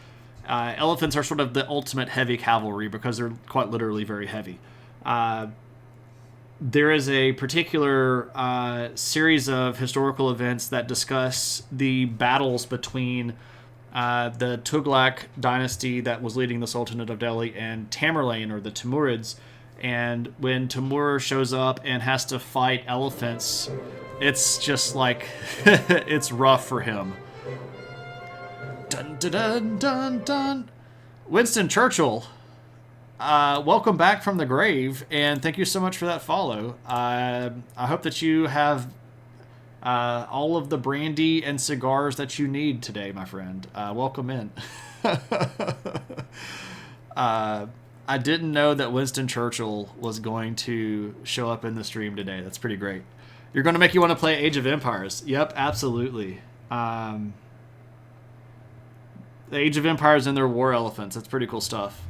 Elephants are sort of the ultimate heavy cavalry because they're quite literally very heavy. There is a particular series of historical events that discuss the battles between the Tughlaq dynasty that was leading the Sultanate of Delhi and Tamerlane, or the Timurids. And when Timur shows up and has to fight elephants, it's just like, it's rough for him. Dun, dun, dun, dun, dun. Winston Churchill, welcome back from the grave, and thank you so much for that follow. I hope that you have all of the brandy and cigars that you need today, my friend. Welcome in. I didn't know that Winston Churchill was going to show up in the stream today. That's pretty great. You're going to make you want to play Age of Empires. Yep, absolutely. The Age of Empires and their war elephants. That's pretty cool stuff.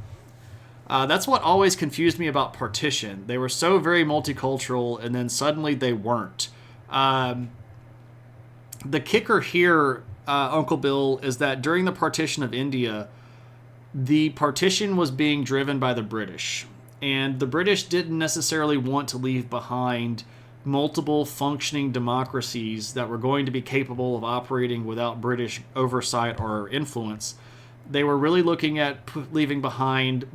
That's what always confused me about partition. They were so very multicultural, and then suddenly they weren't. Um, the kicker here, Uncle Bill, is that during the partition of India, the partition was being driven by the British. And the British didn't necessarily want to leave behind multiple functioning democracies that were going to be capable of operating without British oversight or influence. They were really looking at leaving behind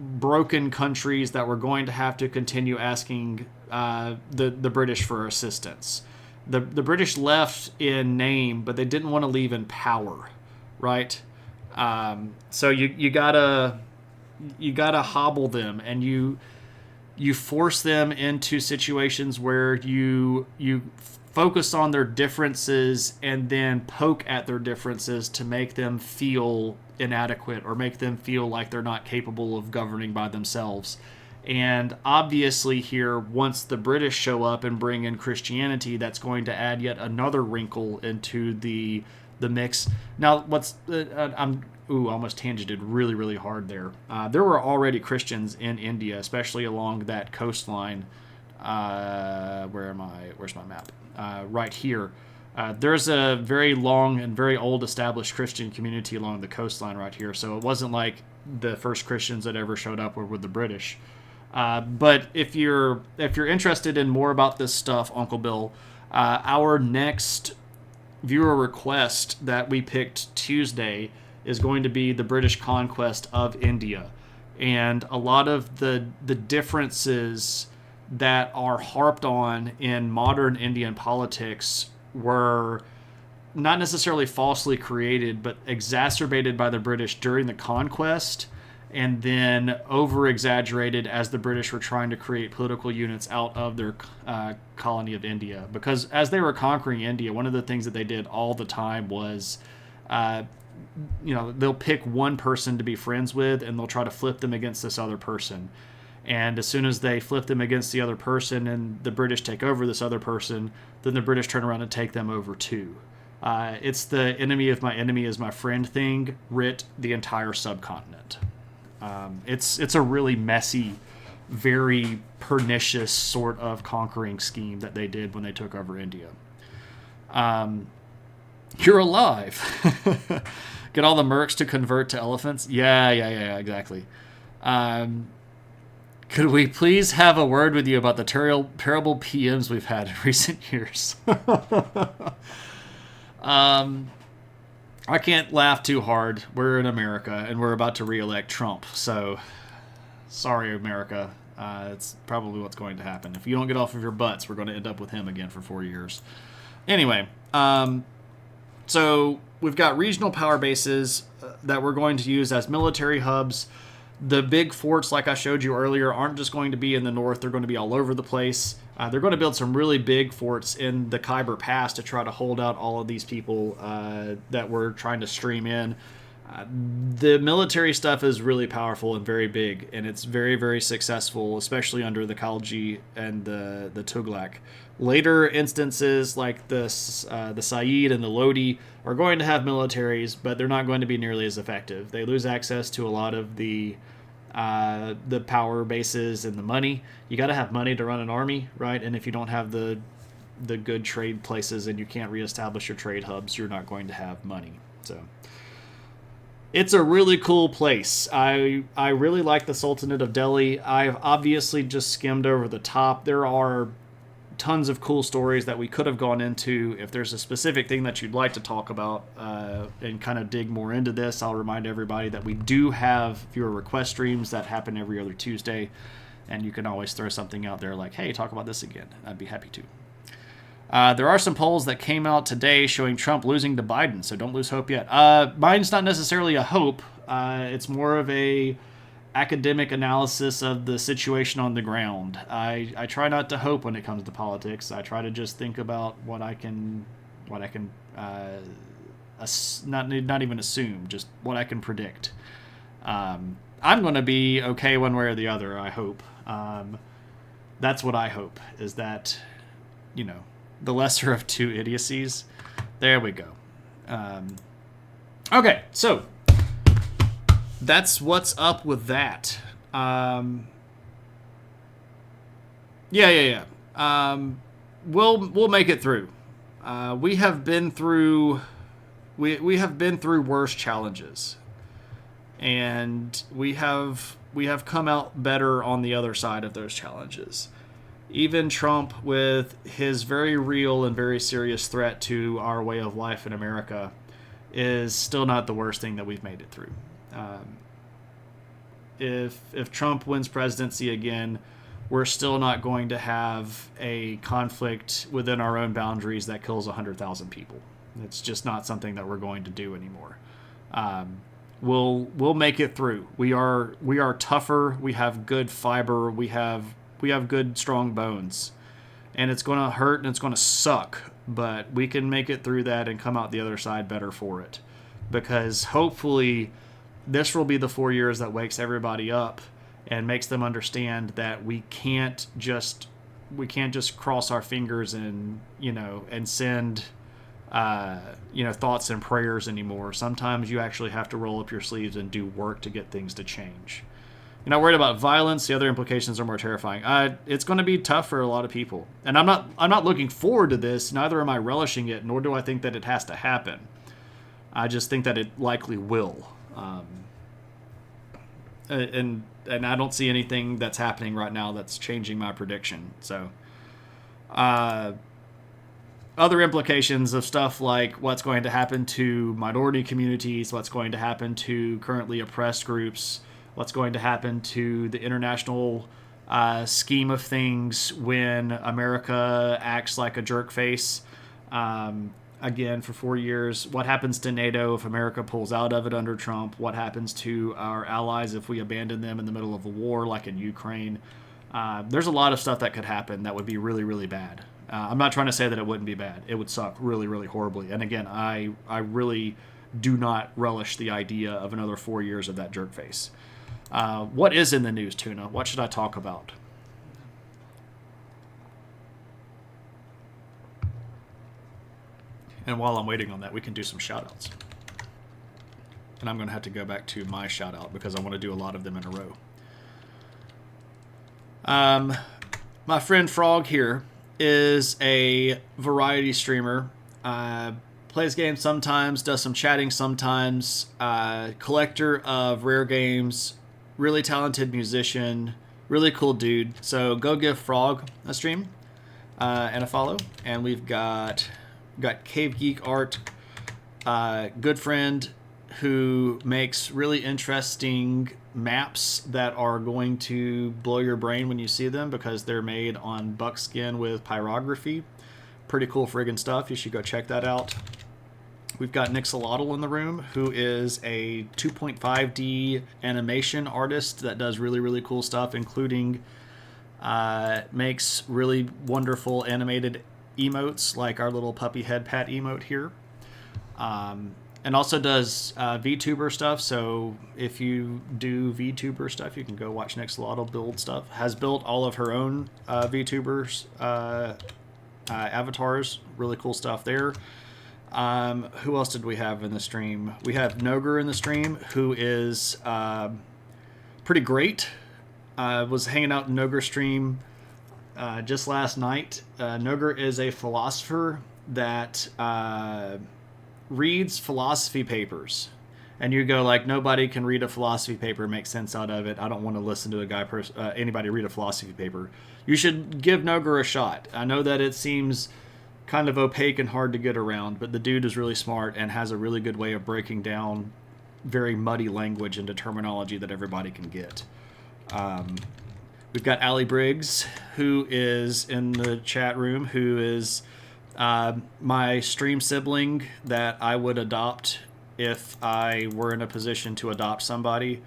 countries that were going to have to continue asking the British for assistance. The British left in name, but they didn't want to leave in power, right? So you gotta hobble them, and you force them into situations where you focus on their differences and then poke at their differences to make them feel inadequate or make them feel like they're not capable of governing by themselves. And obviously here, once the British show up and bring in Christianity, that's going to add yet another wrinkle into the mix. Now, almost tangented really, really hard there. There were already Christians in India, especially along that coastline. Where's my map? Right here. There's a very long and very old established Christian community along the coastline right here. So it wasn't like the first Christians that ever showed up were with the British. But if you're interested in more about this stuff, Uncle Bill, our next viewer request that we picked Tuesday is going to be the British conquest of India. And a lot of the differences that are harped on in modern Indian politics were not necessarily falsely created, but exacerbated by the British during the conquest, and then over-exaggerated as the British were trying to create political units out of their colony of India. Because as they were conquering India, one of the things that they did all the time was, they'll pick one person to be friends with, and they'll try to flip them against this other person. And as soon as they flip them against the other person and the British take over this other person, then the British turn around and take them over too. It's the enemy of my enemy is my friend thing writ the entire subcontinent. It's a really messy, very pernicious sort of conquering scheme that they did when they took over India. You're alive. Get all the mercs to convert to elephants? Yeah, exactly. Could we please have a word with you about the terrible PMs we've had in recent years? I can't laugh too hard. We're in America, and we're about to re-elect Trump. So, sorry, America. It's probably what's going to happen. If you don't get off of your butts, we're going to end up with him again for 4 years. Anyway, so we've got regional power bases that we're going to use as military hubs. The big forts, like I showed you earlier, aren't just going to be in the north. They're going to be all over the place. They're going to build some really big forts in the Khyber Pass to try to hold out all of these people that we're trying to stream in. The military stuff is really powerful and very big, and it's very, very successful, especially under the Khalji and the Tughlaq. Later instances like the Said and the Lodi are going to have militaries, but they're not going to be nearly as effective. They lose access to a lot of the power bases and the money. You got to have money to run an army, right? And if you don't have the good trade places and you can't reestablish your trade hubs, you're not going to have money. So it's a really cool place. I really like the Sultanate of Delhi. I've obviously just skimmed over the top. There are tons of cool stories that we could have gone into. If there's a specific thing that you'd like to talk about and kind of dig more into this, I'll remind everybody that we do have viewer request streams that happen every other Tuesday, and you can always throw something out there like, hey, talk about this again. I'd be happy to. There are some polls that came out today showing Trump losing to Biden, so don't lose hope yet. Mine's not necessarily a hope. It's more of a academic analysis of the situation on the ground. I try not to hope when it comes to politics. I try to just think about what I can not even assume, just what I can predict. I'm going to be okay one way or the other, I hope. That's what I hope, is that, the lesser of two idiocies. There we go. Okay, so that's what's up with that. Um, yeah. We'll make it through. We have been through we have been through worse challenges, and we have come out better on the other side of those challenges. Even Trump, with his very real and very serious threat to our way of life in America, is still not the worst thing that we've made it through. Um, if Trump wins presidency again, we're still not going to have a conflict within our own boundaries that kills 100,000 people. It's just not something that we're going to do anymore. Um, we'll make it through. We are tougher. We have good fiber. We have good strong bones, and it's going to hurt and it's going to suck. But we can make it through that and come out the other side better for it, because hopefully this will be the 4 years that wakes everybody up and makes them understand that we can't just cross our fingers and send thoughts and prayers anymore. Sometimes you actually have to roll up your sleeves and do work to get things to change. You're not worried about violence. The other implications are more terrifying. It's going to be tough for a lot of people, and I'm not looking forward to this. Neither am I relishing it, nor do I think that it has to happen. I just think that it likely will. And I don't see anything that's happening right now that's changing my prediction. So, other implications of stuff like what's going to happen to minority communities, what's going to happen to currently oppressed groups, what's going to happen to the international scheme of things when America acts like a jerk face. Again, for 4 years, what happens to NATO if America pulls out of it under Trump? What happens to our allies if we abandon them in the middle of a war like in Ukraine? There's a lot of stuff that could happen that would be really, really bad. I'm not trying to say that it wouldn't be bad. It would suck really, really horribly. And again, I really do not relish the idea of another 4 years of that jerk face. What is in the news, Tuna? What should I talk about? And while I'm waiting on that, we can do some shout-outs. And I'm going to have to go back to my shout-out because I want to do a lot of them in a row. My friend Frog here is a variety streamer. Plays games sometimes, does some chatting sometimes. Collector of rare games. Really talented musician. Really cool dude. So go give Frog a stream and a follow. And we've got Cave Geek Art, good friend who makes really interesting maps that are going to blow your brain when you see them because they're made on buckskin with pyrography. Pretty cool friggin' stuff. You should go check that out. We've got Nick Solotl in the room, who is a 2.5D animation artist that does really, really cool stuff, including makes really wonderful animated emotes like our little puppy head pat emote here, and also does VTuber stuff. So if you do VTuber stuff, you can go watch Nick Solotl build stuff. Has built all of her own VTubers avatars. Really cool stuff there. Who else did we have in the stream? We have Noger in the stream, who is pretty great. Was hanging out in Noger's stream just last night. Noger is a philosopher that reads philosophy papers. And you go like, nobody can read a philosophy paper and make sense out of it. I don't want to listen to anybody read a philosophy paper. You should give Noger a shot. I know that it seems kind of opaque and hard to get around, but the dude is really smart and has a really good way of breaking down very muddy language into terminology that everybody can get. We've got Allie Briggs, who is in the chat room, who is my stream sibling that I would adopt if I were in a position to adopt somebody.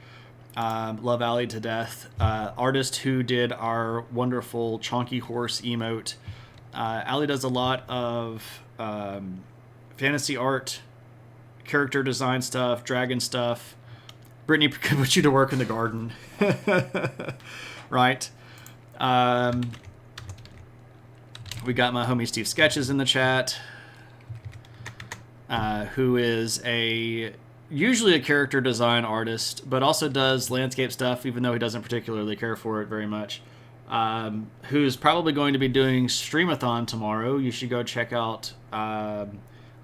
Love Allie to death. Artist who did our wonderful Chonky Horse emote. Allie does a lot of fantasy art, character design stuff, dragon stuff. Brittany could put you to work in the garden. Right? We got my homie Steve Sketches in the chat, who is a usually a character design artist, but also does landscape stuff, even though he doesn't particularly care for it very much. Who's probably going to be doing Streamathon tomorrow. You should go check out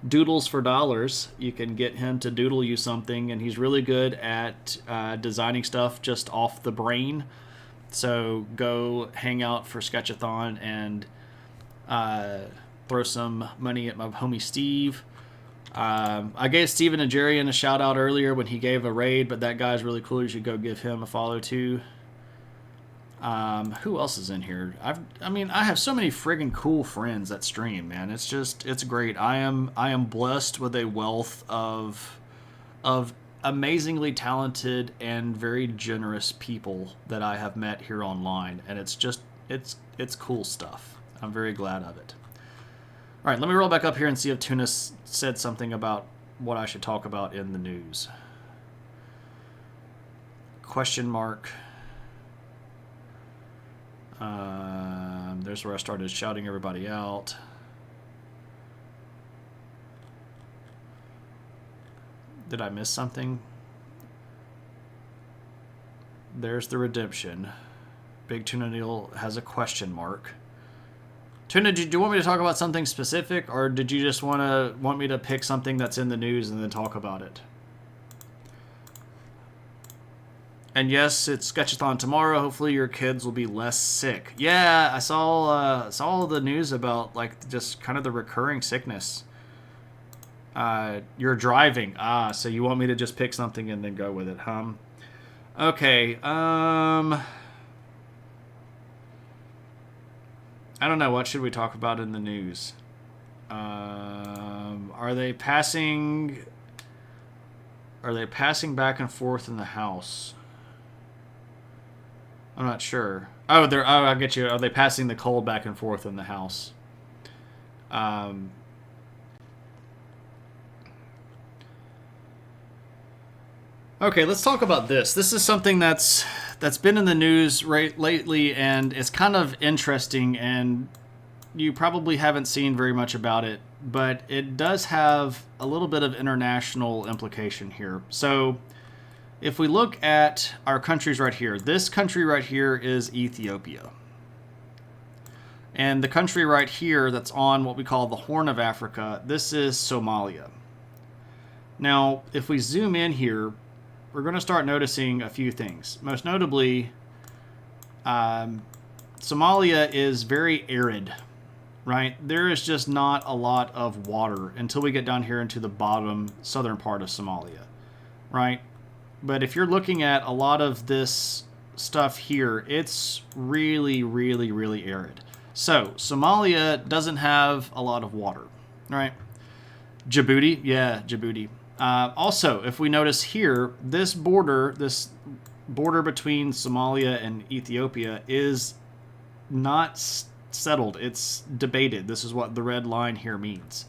Doodles for Dollars. You can get him to doodle you something, and he's really good at designing stuff just off the brain. So go hang out for Sketchathon and throw some money at my homie Steve. I gave Steven Nigerian a shout out earlier when he gave a raid, but that guy's really cool. You should go give him a follow too. Who else is in here? I have so many friggin' cool friends that stream, man. It's great. I am blessed with a wealth of amazingly talented and very generous people that I have met here online, and it's cool stuff. I'm very glad of it. All right, let me roll back up here and see if Tunis said something about what I should talk about in the news. Question mark. There's where I started shouting everybody out. Did I miss something? There's the redemption. Big Tuna Neil has a question mark. Tuna, do you want me to talk about something specific, or did you just want me to pick something that's in the news and then talk about it? And yes, it's Sketchathon tomorrow. Hopefully your kids will be less sick. Yeah, I saw the news about like just kind of the recurring sickness. You're driving. So you want me to just pick something and then go with it, huh? Okay. I don't know. What should we talk about in the news? Are they passing back and forth in the House? I'm not sure. Oh, I get you. Are they passing the cold back and forth in the House? Okay, let's talk about this. This is something that's been in the news lately, and it's kind of interesting, and you probably haven't seen very much about it, but it does have a little bit of international implication here. So if we look at our countries right here, this country right here is Ethiopia. And the country right here that's on what we call the Horn of Africa, this is Somalia. Now, if we zoom in here, we're going to start noticing a few things. Most notably, Somalia is very arid, right? There is just not a lot of water until we get down here into the bottom southern part of Somalia, right? But if you're looking at a lot of this stuff here, it's really, really, really arid. So Somalia doesn't have a lot of water, right? Djibouti, yeah, Djibouti. Also, if we notice here, this border between Somalia and Ethiopia is not settled. It's debated. This is what the red line here means.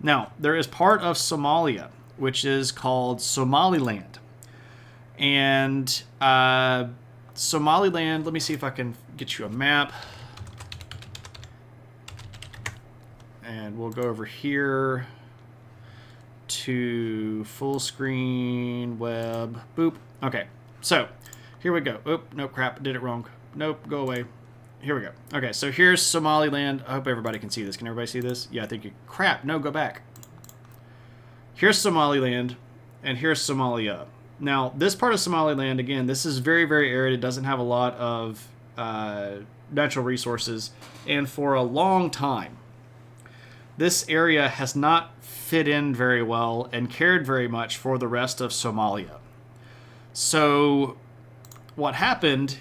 Now, there is part of Somalia, which is called Somaliland. And Somaliland, let me see if I can get you a map. And we'll go over here to full screen web. Boop. Okay, so here we go. Oop, nope, crap, did it wrong. Nope, go away. Here we go. Okay, so here's Somaliland. I hope everybody can see this. Can everybody see this? Yeah, I think you... Crap, no, go back. Here's Somaliland, and here's Somalia. Now, this part of Somaliland, again, this is very, very arid. It doesn't have a lot of natural resources. And for a long time, this area has not fit in very well and cared very much for the rest of Somalia. So what happened...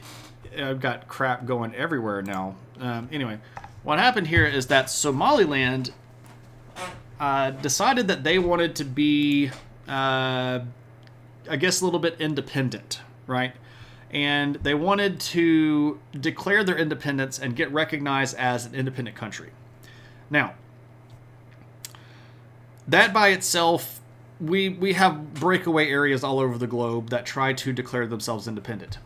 I've got crap going everywhere now. Anyway, what happened here is that Somaliland decided that they wanted to be, I guess, a little bit independent, right? And they wanted to declare their independence and get recognized as an independent country. Now, that by itself, we have breakaway areas all over the globe that try to declare themselves independent.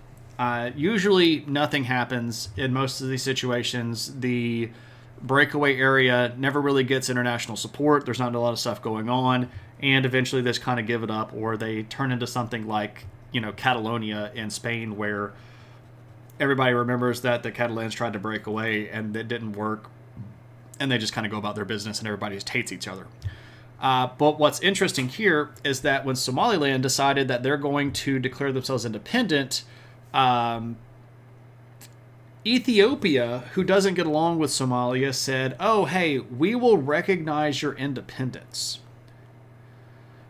Usually nothing happens in most of these situations. The breakaway area, never really gets international support. There's not a lot of stuff going on, and eventually they just kind of give it up, or they turn into something like, Catalonia in Spain, where everybody remembers that the Catalans tried to break away and it didn't work, and they just kind of go about their business and everybody just hates each other. But what's interesting here is that when Somaliland decided that they're going to declare themselves independent, Ethiopia, who doesn't get along with Somalia, said, oh, hey, we will recognize your independence.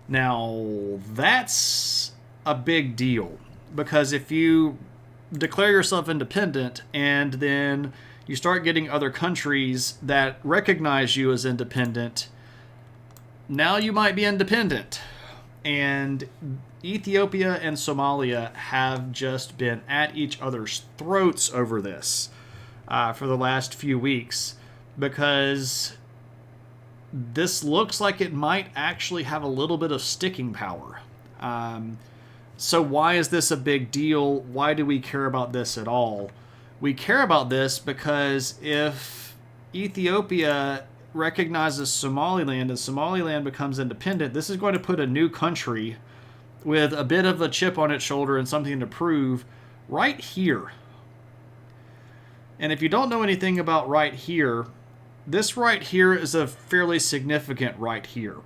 Now, that's a big deal, because if you declare yourself independent and then you start getting other countries that recognize you as independent, now you might be independent. And Ethiopia and Somalia have just been at each other's throats over this for the last few weeks, because this looks like it might actually have a little bit of sticking power. So why is this a big deal? Why do we care about this at all? We care about this because if Ethiopia recognizes Somaliland and Somaliland becomes independent, this is going to put a new country with a bit of a chip on its shoulder and something to prove right here. And if you don't know anything about right here, this right here is a fairly significant right here.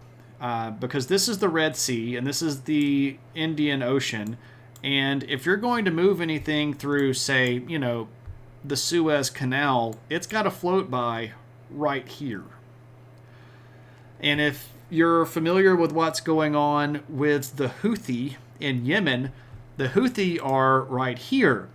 Because this is the Red Sea and this is the Indian Ocean. And if you're going to move anything through, say, the Suez Canal, it's got to float by right here. And if you're familiar with what's going on with the Houthi in Yemen, the Houthi are right here.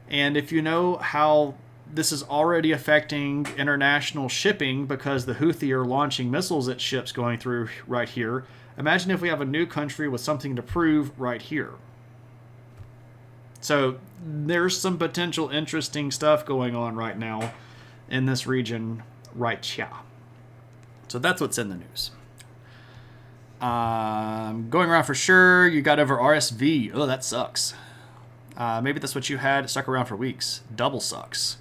And if you know how this is already affecting international shipping because the Houthi are launching missiles at ships going through right here, imagine if we have a new country with something to prove right here. So there's some potential interesting stuff going on right now in this region right here. So that's what's in the news. Going around for sure, you got over RSV. Oh, that sucks. Maybe that's what you had. It stuck around for weeks. Double sucks.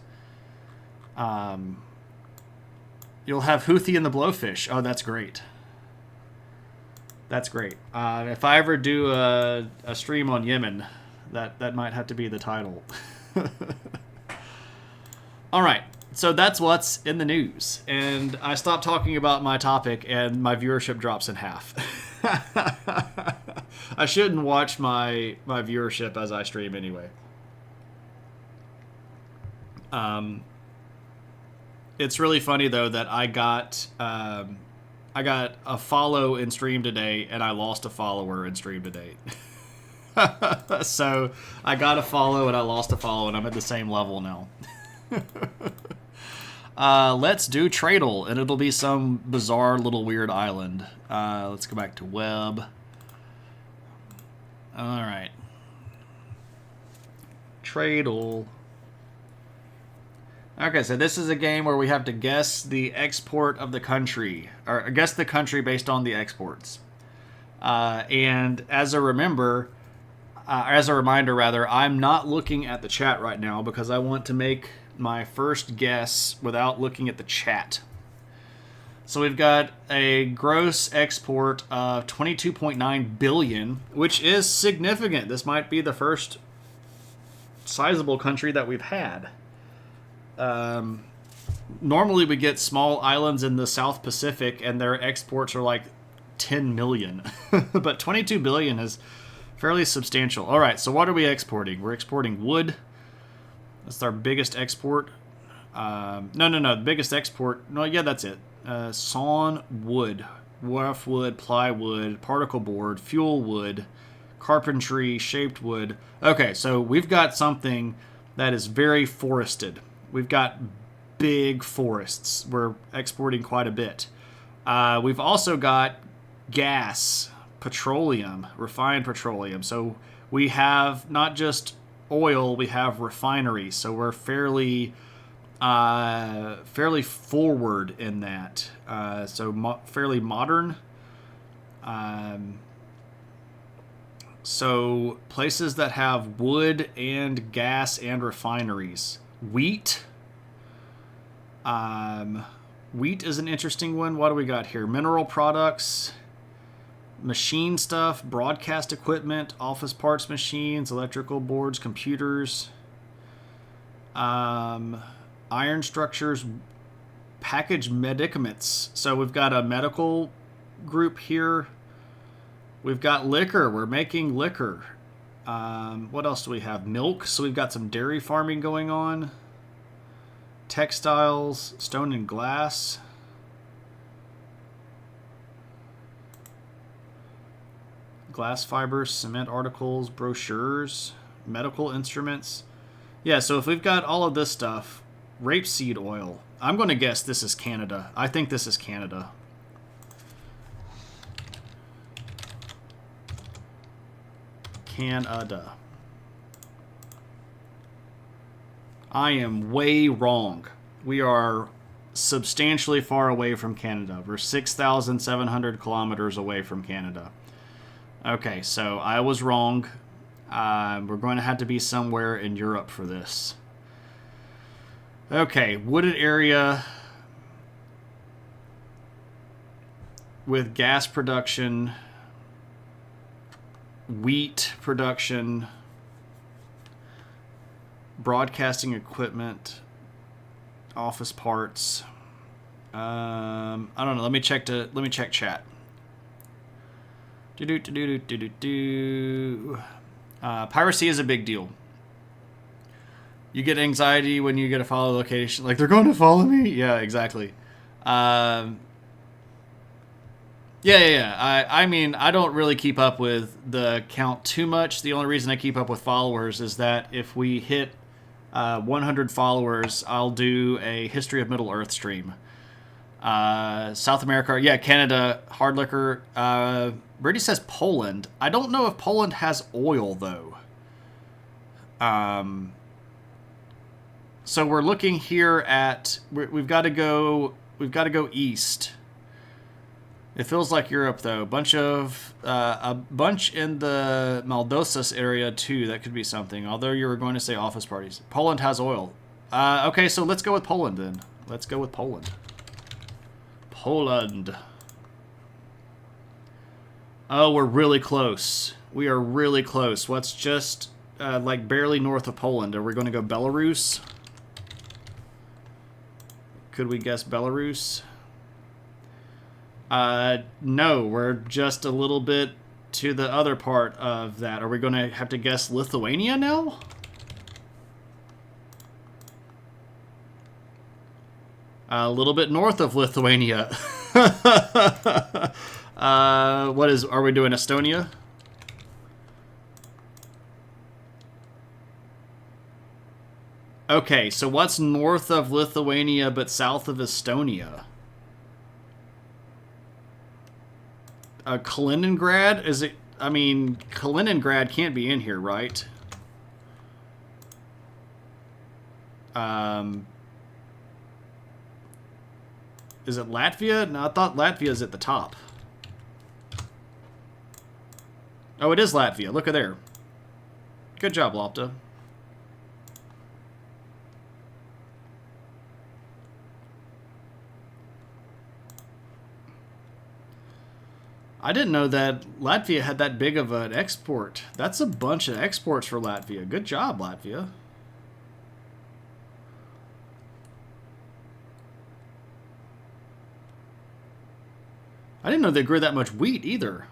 You'll have Houthi and the Blowfish. Oh, that's great. That's great. If I ever do a stream on Yemen, that might have to be the title. All right. So that's what's in the news. And I stopped talking about my topic and my viewership drops in half. I shouldn't watch my viewership as I stream anyway. It's really funny though that I got a follow in stream today and I lost a follower in stream today. So I got a follow and I lost a follow and I'm at the same level now. Let's do Tradle, and it'll be some bizarre little weird island. Let's go back to web. All right. Tradle. Okay, so this is a game where we have to guess the export of the country, or guess the country based on the exports. And as a reminder, I'm not looking at the chat right now because I want to make my first guess without looking at the chat. So we've got a gross export of 22.9 billion, which is significant. This might be the first sizable country that we've had. Normally we get small islands in the South Pacific and their exports are like 10 million. But 22 billion is fairly substantial. All right, so what are we exporting? We're exporting wood. That's our biggest export. No. The biggest export. No, yeah, that's it. Sawn wood, rough wood, plywood, particle board, fuel wood, carpentry, shaped wood. Okay, so we've got something that is very forested. We've got big forests. We're exporting quite a bit. We've also got gas, petroleum, refined petroleum. So we have not just oil, we have refineries, so we're fairly forward in that. Fairly modern. So places that have wood and gas and refineries. Wheat. Wheat is an interesting one. What do we got here? Mineral products, machine stuff, broadcast equipment, office parts machines, electrical boards, computers, iron structures, packaged medicaments. So we've got a medical group here. We've got liquor. We're making liquor. What else do we have? Milk. So we've got some dairy farming going on. Textiles, stone and glass. Glass fibers, cement articles, brochures, medical instruments. Yeah, so if we've got all of this stuff, rapeseed oil. I'm going to guess this is Canada. I think this is Canada. Canada. I am way wrong. We are substantially far away from Canada. We're 6,700 kilometers away from Canada. Okay, so I was wrong. We're going to have to be somewhere in Europe for this. Okay, wooded area with gas production, wheat production, broadcasting equipment, office parts. I don't know. Let me check chat. Piracy is a big deal. You get anxiety when you get a follow location. Like, they're going to follow me? Yeah, exactly. Yeah. I mean, I don't really keep up with the count too much. The only reason I keep up with followers is that if we hit 100 followers, I'll do a History of Middle Earth stream. South America, yeah, Canada, hard liquor. Brady says Poland. I don't know if Poland has oil, though. So we're looking here at... We've got to go east. It feels like Europe, though. A bunch in the Maldosas area, too. That could be something. Although you were going to say office parties. Poland has oil. Okay, so let's go with Poland, then. Let's go with Poland. Poland. Oh, we're really close. We are really close. What's just, like, barely north of Poland? Are we going to go Belarus? Could we guess Belarus? No, we're just a little bit to the other part of that. Are we going to have to guess Lithuania now? A little bit north of Lithuania. Are we doing Estonia? Okay, so what's north of Lithuania but south of Estonia? Kaliningrad? Is it... I mean, Kaliningrad can't be in here, right? Is it Latvia? No, I thought Latvia is at the top. Oh, it is Latvia. Look at there. Good job, Lopta. I didn't know that Latvia had that big of an export. That's a bunch of exports for Latvia. Good job, Latvia. I didn't know they grew that much wheat either.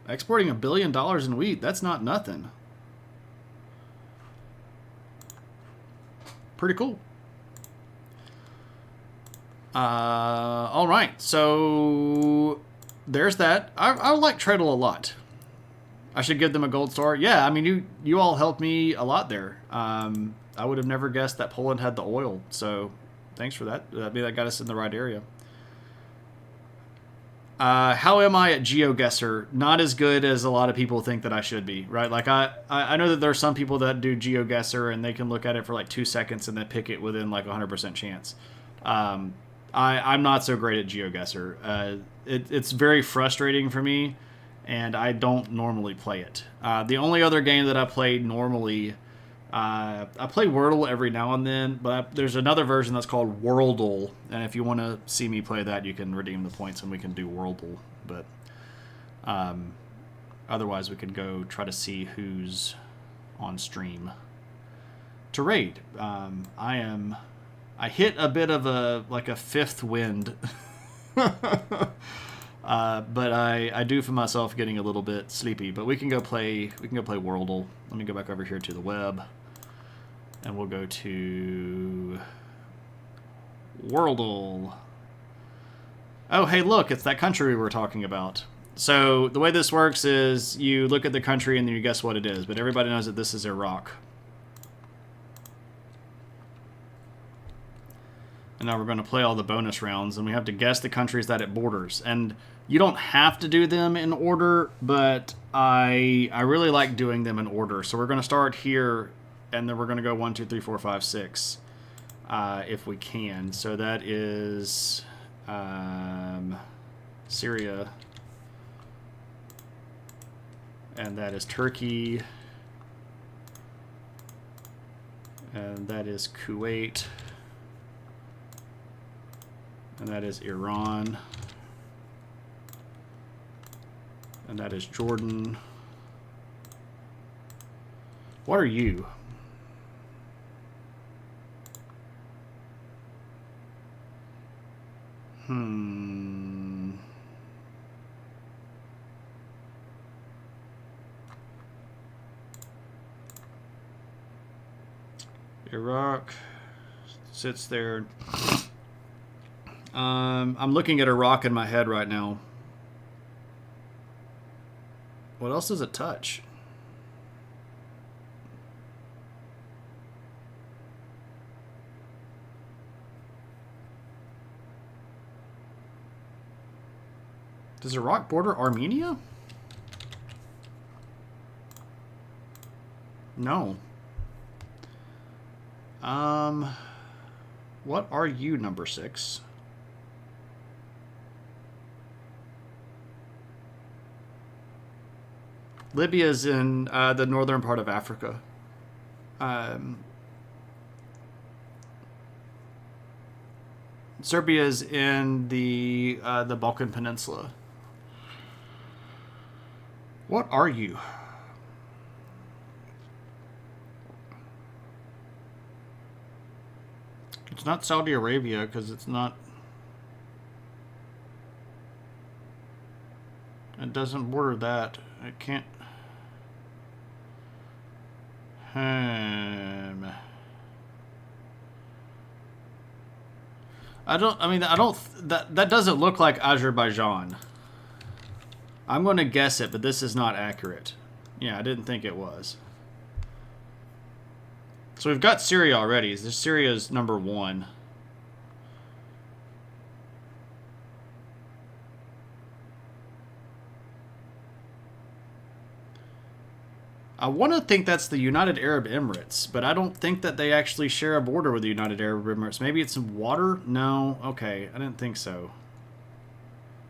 Exporting $1 billion in wheat, that's not nothing. Pretty cool. All right, so there's that. I like Treadle a lot. I should give them a gold star. Yeah, I mean, you all helped me a lot there. I would have never guessed that Poland had the oil, so thanks for that. That got us in the right area. How am I at GeoGuessr? Not as good as a lot of people think that I should be, right? Like, I know that there are some people that do GeoGuessr and they can look at it for like 2 seconds and then pick it within like 100% chance. I'm not so great at GeoGuessr. It's very frustrating for me, and I don't normally play it. The only other game that I played normally I play Wordle every now and then, but there's another version that's called Worldle, and if you want to see me play that, you can redeem the points and we can do Worldle. But otherwise, we could go try to see who's on stream to raid. I hit a bit of a fifth wind, but I do for myself getting a little bit sleepy. But we can go play Worldle. Let me go back over here to the web. And we'll go to Worldle. Oh, hey, look, it's that country we were talking about. So the way this works is you look at the country and then you guess what it is. But everybody knows that this is Iraq. And now we're going to play all the bonus rounds. And we have to guess the countries that it borders. And you don't have to do them in order, but I really like doing them in order. So we're going to start here. And then we're going to go 1, 2, 3, 4, 5, 6, if we can. So that is Syria, and that is Turkey, and that is Kuwait, and that is Iran, and that is Jordan. What are you? Iraq sits there. I'm looking at Iraq in my head right now. What else does it touch? Does Iraq border Armenia? No. What are you, number 6? Libya's in the northern part of Africa. Serbia's in the Balkan Peninsula. What are you? It's not Saudi Arabia because it's not. It doesn't border that. It can't. That doesn't look like Azerbaijan. I'm going to guess it, but this is not accurate. Yeah, I didn't think it was. So we've got Syria already. Syria's number 1. I want to think that's the United Arab Emirates, but I don't think that they actually share a border with the United Arab Emirates. Maybe it's some water? No? Okay, I didn't think so.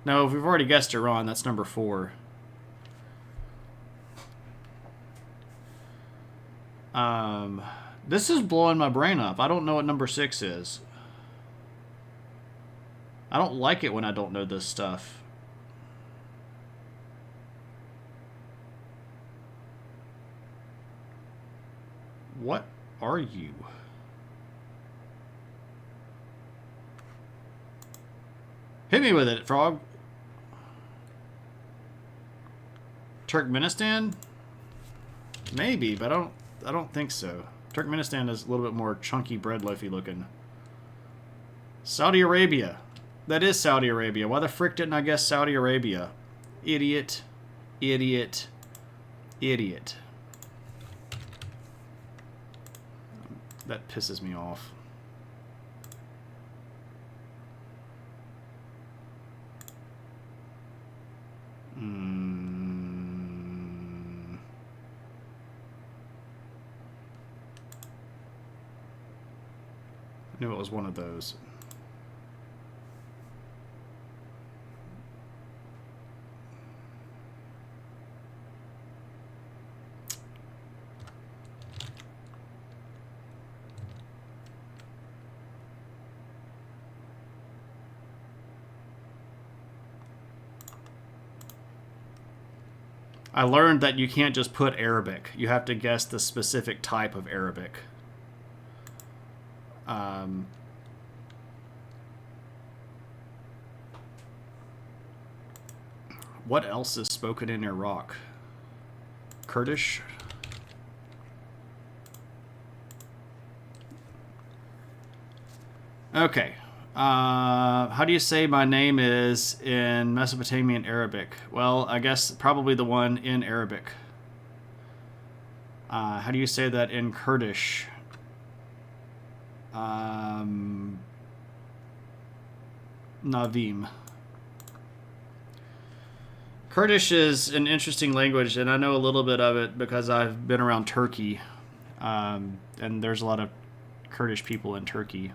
No, we've already guessed Iran. That's number 4. This is blowing my brain up. I don't know what number 6 is. I don't like it when I don't know this stuff. What are you? Hit me with it, frog. Turkmenistan? Maybe, but I don't think so. Turkmenistan is a little bit more chunky bread loafy looking. Saudi Arabia. That is Saudi Arabia. Why the frick didn't I guess Saudi Arabia? Idiot. Idiot. Idiot. That pisses me off. I knew it was one of those. I learned that you can't just put Arabic. You have to guess the specific type of Arabic. What else is spoken in Iraq? Kurdish? Okay. How do you say my name is in Mesopotamian Arabic? Well, I guess probably the one in Arabic. How do you say that in Kurdish? Navim. Kurdish is an interesting language, and I know a little bit of it because I've been around Turkey, and there's a lot of Kurdish people in Turkey.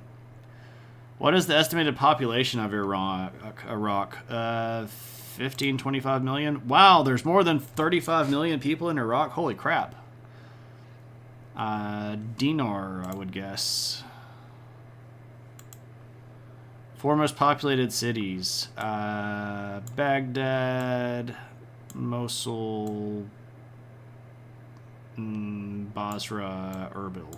What is the estimated population of Iraq? 15, 25 million? Wow, there's more than 35 million people in Iraq? Holy crap. Dinar, I would guess. 4 most populated cities. Baghdad, Mosul, Basra, Erbil.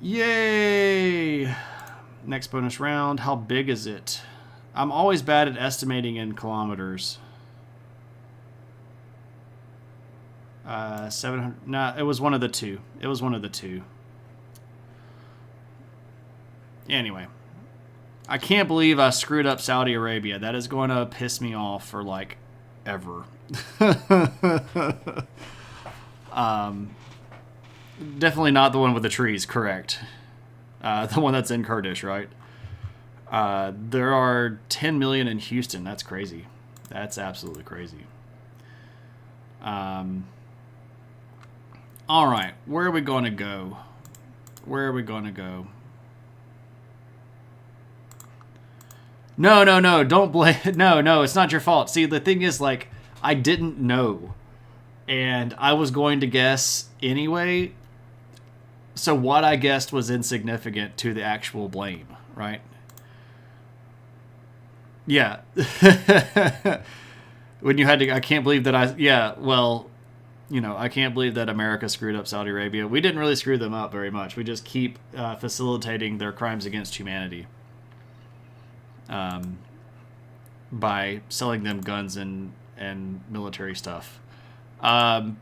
Yay! Next bonus round. How big is it? I'm always bad at estimating in kilometers. 700. Nah, it was one of the two. It was one of the two. Anyway, I can't believe I screwed up Saudi Arabia. That is going to piss me off for like ever. Definitely not the one with the trees, correct. The one that's in Kurdish, right? There are 10 million in Houston. That's crazy. That's absolutely crazy. All right, where are we going to go? Where are we going to go? No, don't blame. No, it's not your fault. See, the thing is, like, I didn't know, and I was going to guess anyway. So what I guessed was insignificant to the actual blame, right? Yeah. When you had to, I can't believe that yeah, well, you know, I can't believe that America screwed up Saudi Arabia. We didn't really screw them up very much. We just keep facilitating their crimes against humanity. By selling them guns and military stuff. So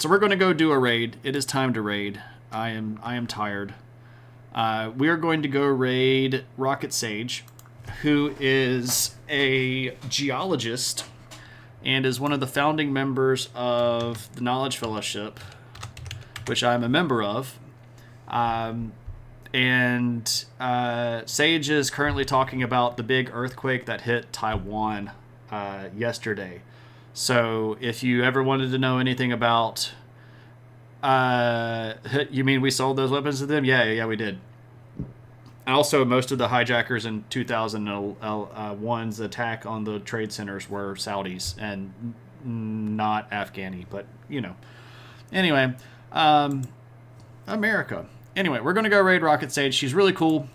we're going to go do a raid. It is time to raid. I am tired. We are going to go raid Rocket Sage, who is a geologist and is one of the founding members of the Knowledge Fellowship, which I'm a member of. And Sage is currently talking about the big earthquake that hit Taiwan yesterday. So if you ever wanted to know anything about... you mean we sold those weapons to them? Yeah, we did. Also, most of the hijackers in 2001's attack on the trade centers were Saudis and not Afghani, but, you know. Anyway, America. Anyway, we're going to go raid Rocket Sage. She's really cool.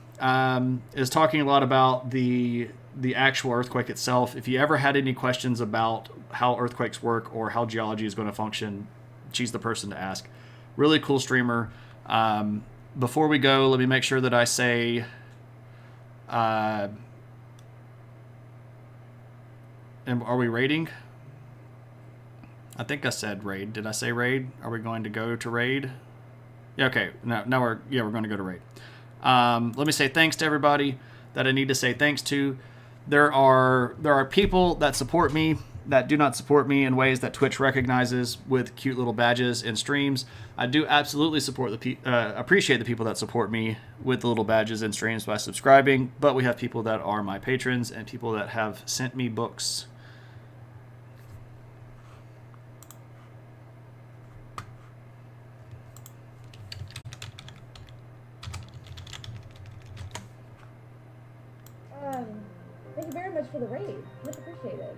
Is talking a lot about the actual earthquake itself. If you ever had any questions about how earthquakes work or how geology is going to function, she's the person to ask. Really cool streamer. Before we go, let me make sure that I say... are we raiding? I think I said raid. Did I say raid? Are we going to go to raid? Yeah, okay. Now we're going to go to raid. Let me say thanks to everybody that I need to say thanks to. There are people that support me that do not support me in ways that Twitch recognizes with cute little badges and streams. I do absolutely appreciate the people that support me with the little badges and streams by subscribing, but we have people that are my patrons and people that have sent me books. Thank you very much for the raid. Much appreciated.